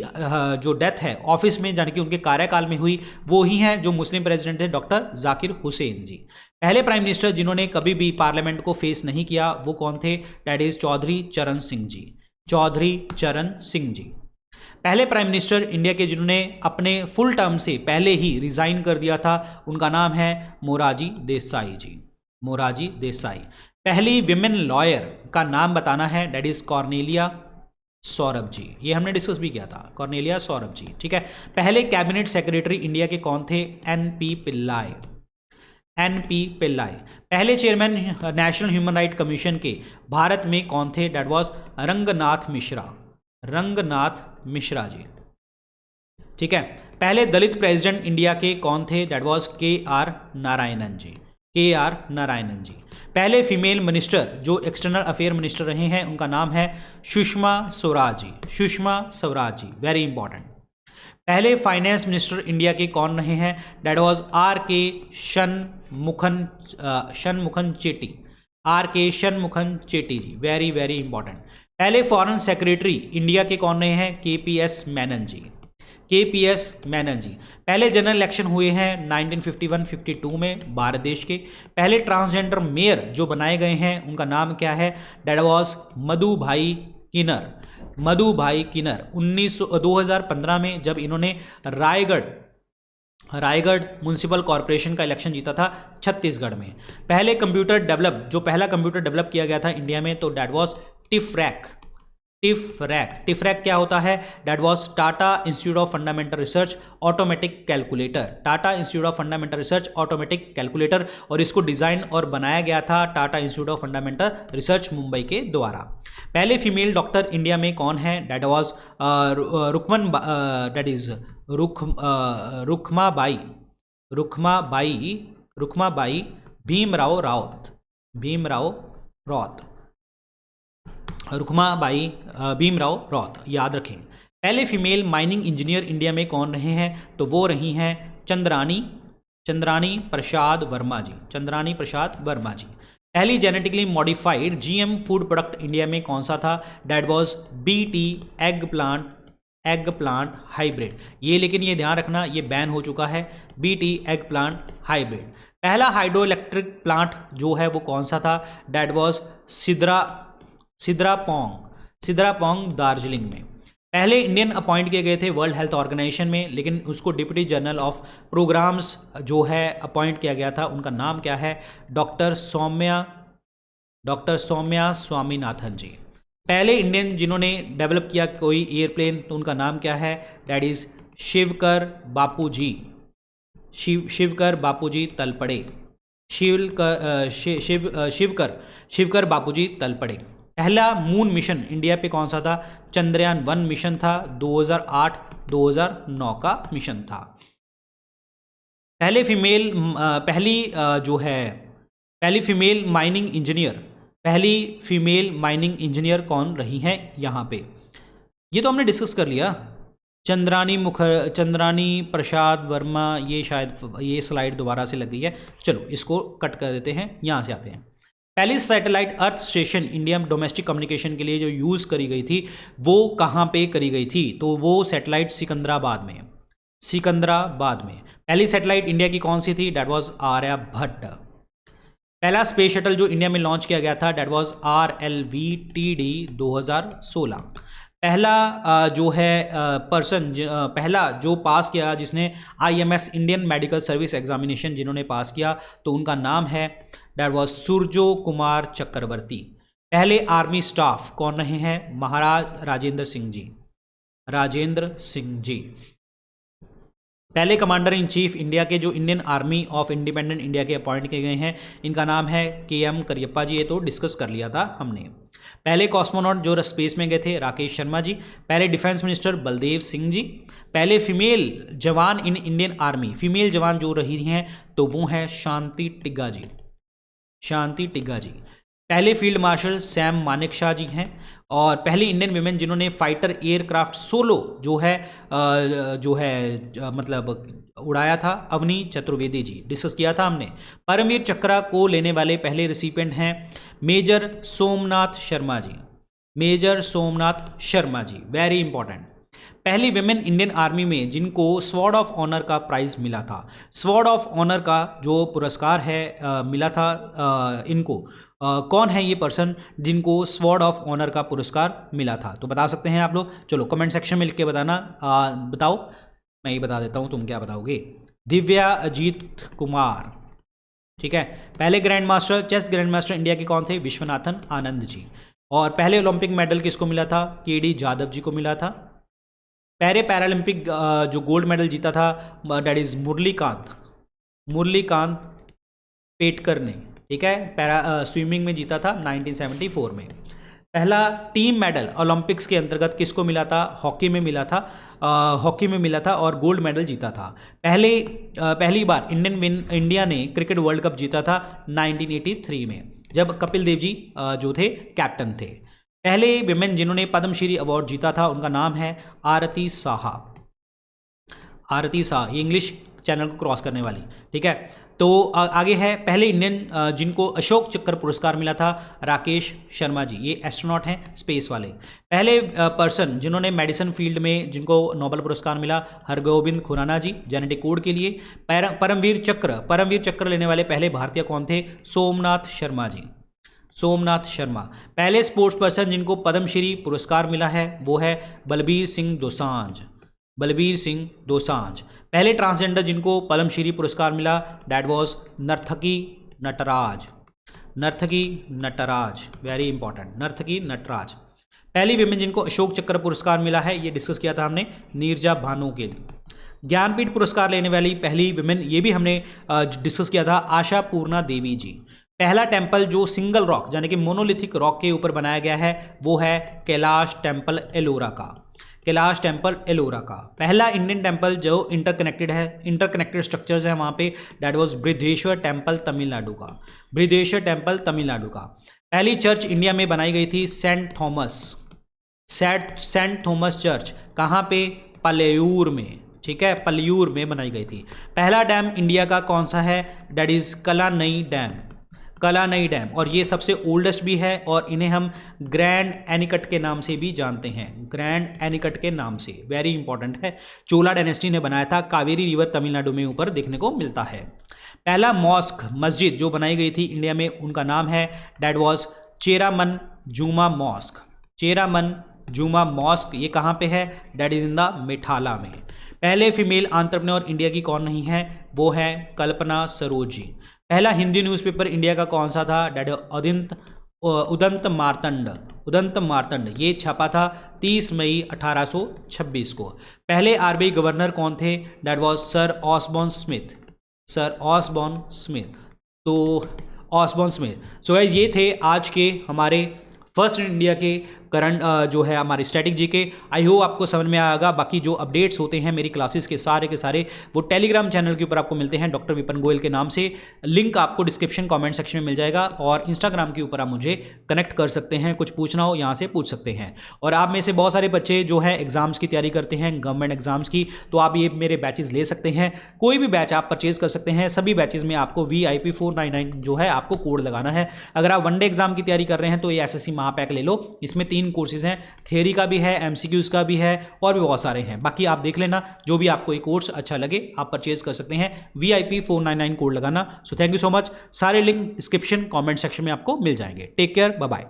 जो डेथ है ऑफिस में यानी कि उनके कार्यकाल में हुई वो ही हैं जो मुस्लिम प्रेसिडेंट थे डॉक्टर जाकिर हुसैन जी। पहले प्राइम मिनिस्टर जिन्होंने कभी भी पार्लियामेंट को फेस नहीं किया वो कौन थे? दैट इज चौधरी चरण सिंह जी, चौधरी चरण सिंह जी। पहले प्राइम मिनिस्टर इंडिया के जिन्होंने अपने फुल टर्म से पहले ही रिजाइन कर दिया था उनका नाम है मोरारजी देसाई जी, मोरारजी देसाई। पहली विमेन लॉयर का नाम बताना है, that is Cornelia Saurabh ji, ये हमने डिस्कस भी किया था, कॉर्नेलिया सौरभ जी, ठीक है। पहले कैबिनेट सेक्रेटरी इंडिया के कौन थे? N P Pillai, N P Pillai. पहले chairman National Human Right Commission के भारत में कौन थे? दैट वाज रंगनाथ मिश्रा, रंगनाथ मिश्रा जी, ठीक है। पहले दलित प्रेसिडेंट इंडिया के कौन थे? That was K R Narayanan ji, K R Narayanan ji. पहले फीमेल मिनिस्टर जो एक्सटर्नल अफेयर मिनिस्टर रहे हैं उनका नाम है सुषमा स्वराज जी, सुषमा स्वराज जी, वेरी इंपॉर्टेंट। पहले फाइनेंस मिनिस्टर इंडिया के कौन रहे हैं? दैट वाज आर के शनमुखन चेट्टी, आर के शनमुखन चेट्टी जी, वेरी वेरी इंपॉर्टेंट। पहले फॉरेन सेक्रेटरी इंडिया के कौन रहे हैं? केपीएस मेनन जी, केपीएस मेनन जी। पहले जनरल इलेक्शन हुए हैं 1951-52 में भारत देश के। पहले ट्रांसजेंडर मेयर जो बनाए गए हैं उनका नाम क्या है? दैट वाज मधु भाई किन्नर, मधु भाई किन्नर। 2015 में जब इन्होंने रायगढ़ म्युनिसिपल कॉरपोरेशन का इलेक्शन जीता था छत्तीसगढ़ में। पहले कंप्यूटर डेवलप, जो पहला कंप्यूटर डेवलप किया गया था इंडिया में, तो दैट वाज टिफरैक, टिफरैक। टिफरैक क्या होता है? That was Tata Institute of Fundamental Research automatic calculator, Tata Institute of Fundamental Research automatic calculator, और इसको डिजाइन और बनाया गया था Tata Institute of Fundamental Research Mumbai के द्वारा। पहले फीमेल डॉक्टर इंडिया में कौन है? That was that is Rukhmabai Bhimrao Rawat, Rukhmabai Bhimrao Rawat, याद रखें। पहले फीमेल माइनिंग इंजीनियर इंडिया में कौन रहे हैं? तो वो रही हैं चंद्रानी प्रसाद वर्मा जी, चंद्रानी प्रसाद वर्मा जी। पहली genetically modified GM food product India में कौन सा था? That was BT egg plant hybrid. ये लेकिन ये ध्यान रखना ये बैन हो चुका है, बीटी एग प्लांट हाइब्रिड। पहला हाइड्रो इलेक्ट्रिक प्लांट जो है वो कौन सा था? दैट वाज सिद्रापोंग दार्जिलिंग में। पहले इंडियन अपॉइंट किए गए थे वर्ल्ड हेल्थ ऑर्गेनाइजेशन में, लेकिन उसको डिप्टी जनरल ऑफ प्रोग्राम्स जो है अपॉइंट किया गया था, उनका नाम क्या है? डॉक्टर सौम्या स्वामीनाथन जी। पहले इंडियन जिन्होंने डेवलप किया कोई एयरप्लेन, तो उनका नाम क्या है? दैट इज शिवकर बापूजी तलपड़े, शिवकर बापूजी तलपड़े। पहला मून मिशन इंडिया पे कौन सा था? चंद्रयान 1 मिशन था, 2008-2009 का मिशन था। पहली फीमेल माइनिंग इंजीनियर कौन रही हैं यहाँ पे? ये तो हमने डिस्कस कर लिया, चंद्रानी प्रसाद वर्मा। ये शायद ये स्लाइड दोबारा से लग गई है, चलो इसको कट कर देते हैं, यहाँ से आते हैं। पहली सैटेलाइट अर्थ स्टेशन इंडिया में डोमेस्टिक कम्युनिकेशन के लिए जो यूज़ करी गई थी वो कहाँ पे करी गई थी? तो वो सैटेलाइट सिकंदराबाद में। पहली सैटेलाइट इंडिया की कौन सी थी? That was Aryabhata. पहला स्पेस शटल जो इंडिया में लॉन्च किया गया था दैट वाज RLVTD 2016। पहला पहला जो पास किया जिसने IMS Indian medical service examination जिन्होंने पास किया, तो उनका नाम है दैट वाज सूर्यो कुमार चक्रवर्ती। पहले आर्मी स्टाफ कौन रहे हैं? महाराज राजेंद्र सिंह जी। पहले कमांडर इन चीफ इंडिया के जो Indian army of independent India के अपॉइंट किए गए हैं, इनका नाम है KM करियप्पा जी, ये तो डिस्कस कर लिया था हमने। पहले कॉस्मोनॉट जो स्पेस में गए थे राकेश शर्मा जी। पहले डिफेंस मिनिस्टर बलदेव सिंह जी। पहले फीमेल जवान इन इंडियन आर्मी, फीमेल जवान जो रही हैं तो वो हैं शांति टिग्गा जी। पहले फील्ड मार्शल सैम मानेकशॉ जी हैं। और पहली इंडियन विमेन जिन्होंने फाइटर एयरक्राफ्ट सोलो जो है मतलब उड़ाया था, अवनी चतुर्वेदी जी, डिस्कस किया था हमने। परमवीर चक्र को लेने वाले पहले रिसिपिएंट हैं major Somnath Sharma ji, very important. पहली विमेन इंडियन आर्मी में जिनको स्वॉर्ड ऑफ ऑनर का प्राइज मिला था। स्वॉर्ड ऑफ ऑनर का जो पुरस्कार है मिला था इनको कौन है ये पर्सन जिनको स्वॉर्ड ऑफ ऑनर का पुरस्कार मिला था, तो बता सकते हैं आप लोग। चलो कमेंट सेक्शन में लिख के बताना, बताओ। मैं ही बता देता हूँ, तुम क्या बताओगे। दिव्या अजीत कुमार, ठीक है। पहले grandmaster, chess grandmaster India के कौन थे? विश्वनाथन आनंद जी। और पहले ओलंपिक मेडल किसको मिला था? केडी जाधव जी को मिला था। पहले पैरालंपिक जो गोल्ड मेडल जीता था डेट इज मुरलीकांत पेटकर ने, ठीक है, पैरा स्विमिंग में जीता था 1974 में। पहला टीम मेडल ओलंपिक्स के अंतर्गत किसको मिला था? हॉकी में मिला था, हॉकी में मिला था और गोल्ड मेडल जीता था। पहली बार इंडिया ने क्रिकेट वर्ल्ड कप जीता था 1983 में, जब कपिल देव जी जो थे कैप्टन थे। पहले विमेन जिन्होंने पद्मश्री अवार्ड जीता था उनका नाम है आरती साहा। आरती शाह, ये इंग्लिश चैनल को क्रॉस करने वाली, ठीक है। तो आगे है पहले इंडियन जिनको अशोक चक्र पुरस्कार मिला था, राकेश शर्मा जी, ये एस्ट्रोनॉट हैं स्पेस वाले। पहले पर्सन जिन्होंने मेडिसिन फील्ड में जिनको नोबेल पुरस्कार मिला, हरगोविंद खुराना जी, जेनेटिक कोड के लिए। परमवीर चक्र लेने वाले पहले भारतीय कौन थे? सोमनाथ शर्मा जी, सोमनाथ शर्मा। पहले स्पोर्ट्स पर्सन जिनको पद्मश्री पुरस्कार मिला है वो है बलबीर सिंह दोसांझ, बलबीर सिंह दोसांझ। पहले ट्रांसजेंडर जिनको पद्मश्री पुरस्कार मिला डैट वॉज नर्तकी नटराज, नर्तकी नटराज, वेरी इंपॉर्टेंट, नर्तकी नटराज। पहली विमेन जिनको अशोक चक्र पुरस्कार मिला है, ये डिस्कस किया था हमने, नीरजा भानू के लिए। ज्ञानपीठ पुरस्कार लेने वाली पहली विमेन, ये भी हमने डिस्कस किया था, आशा पूर्णा देवी जी। पहला टेम्पल जो सिंगल रॉक यानी कि मोनोलिथिक रॉक के ऊपर बनाया गया है वो है कैलाश टेम्पल एलोरा का, कैलाश टेम्पल एलोरा का। पहला इंडियन टेम्पल जो इंटरकनेक्टेड है, इंटरकनेक्टेड स्ट्रक्चर्स है वहाँ पे, that was Brihadeshwara temple Tamil Nadu का, बृहदेश्वर टेम्पल तमिलनाडु का। पहली चर्च इंडिया में बनाई गई थी सेंट थॉमस चर्च, कहाँ पे? पलयूर में, ठीक है, पलयूर में बनाई गई थी। पहला डैम इंडिया का कौन सा है? That is Kallanai dam, Kallanai dam, और ये सबसे ओल्डेस्ट भी है और इन्हें हम ग्रैंड एनिकट के नाम से भी जानते हैं, ग्रैंड एनिकट के नाम से, वेरी इंपॉर्टेंट है। चोला डायनेस्टी ने बनाया था, कावेरी रिवर तमिलनाडु में ऊपर देखने को मिलता है। पहला मॉस्क मस्जिद जो बनाई गई थी इंडिया में, उनका नाम है डैट वॉज चेरामन जुमा मॉस्क, चेरामन जुमा मॉस्क। ये कहाँ पे है? डैट इज इन द मेठाला में। पहले फीमेल एंटरप्रेन्योर इंडिया की कौन नहीं है? वो है कल्पना सरोज जी। पहला हिंदी न्यूज़पेपर इंडिया का कौन सा था? डैट उदंत मार्तंड, ये छपा था 30 मई 1826 को। पहले आरबीआई गवर्नर कौन थे? That was sir Osborne Smith, sir Osborne Smith, तो ऑसबॉर्न स्मिथ। सो गाइस ये थे आज के हमारे फर्स्ट इंडिया के करंट जो है हमारे स्टैटिक जीके। आई होप आपको समझ में आएगा। बाकी जो अपडेट्स होते हैं मेरी क्लासेस के सारे वो टेलीग्राम चैनल के ऊपर आपको मिलते हैं डॉक्टर विपिन गोयल के नाम से। लिंक आपको डिस्क्रिप्शन कमेंट सेक्शन में मिल जाएगा और इंस्टाग्राम के ऊपर आप मुझे कनेक्ट कर सकते हैं, कुछ पूछना हो यहाँ से पूछ सकते हैं। और आप में से बहुत सारे बच्चे जो है एग्जाम्स की तैयारी करते हैं, गवर्नमेंट एग्जाम्स की, तो आप ये मेरे बैचेज ले सकते हैं। कोई भी बैच आप परचेज कर सकते हैं। सभी बैचेज में आपको VIP 499 जो है आपको कोड लगाना है। अगर आप वनडे एग्जाम की तैयारी कर रहे हैं तो ये SSC महापैक ले लो। इसमें 3 कोर्सेज हैं, थ्योरी का भी है, MCQs का भी है और भी बहुत सारे हैं। बाकी आप देख लेना, जो भी आपको एक कोर्स अच्छा लगे आप परचेज कर सकते हैं। VIP 499 कोड लगाना। So thank you so much. सारे लिंक डिस्क्रिप्शन कमेंट सेक्शन में आपको मिल जाएंगे। Take care, bye bye.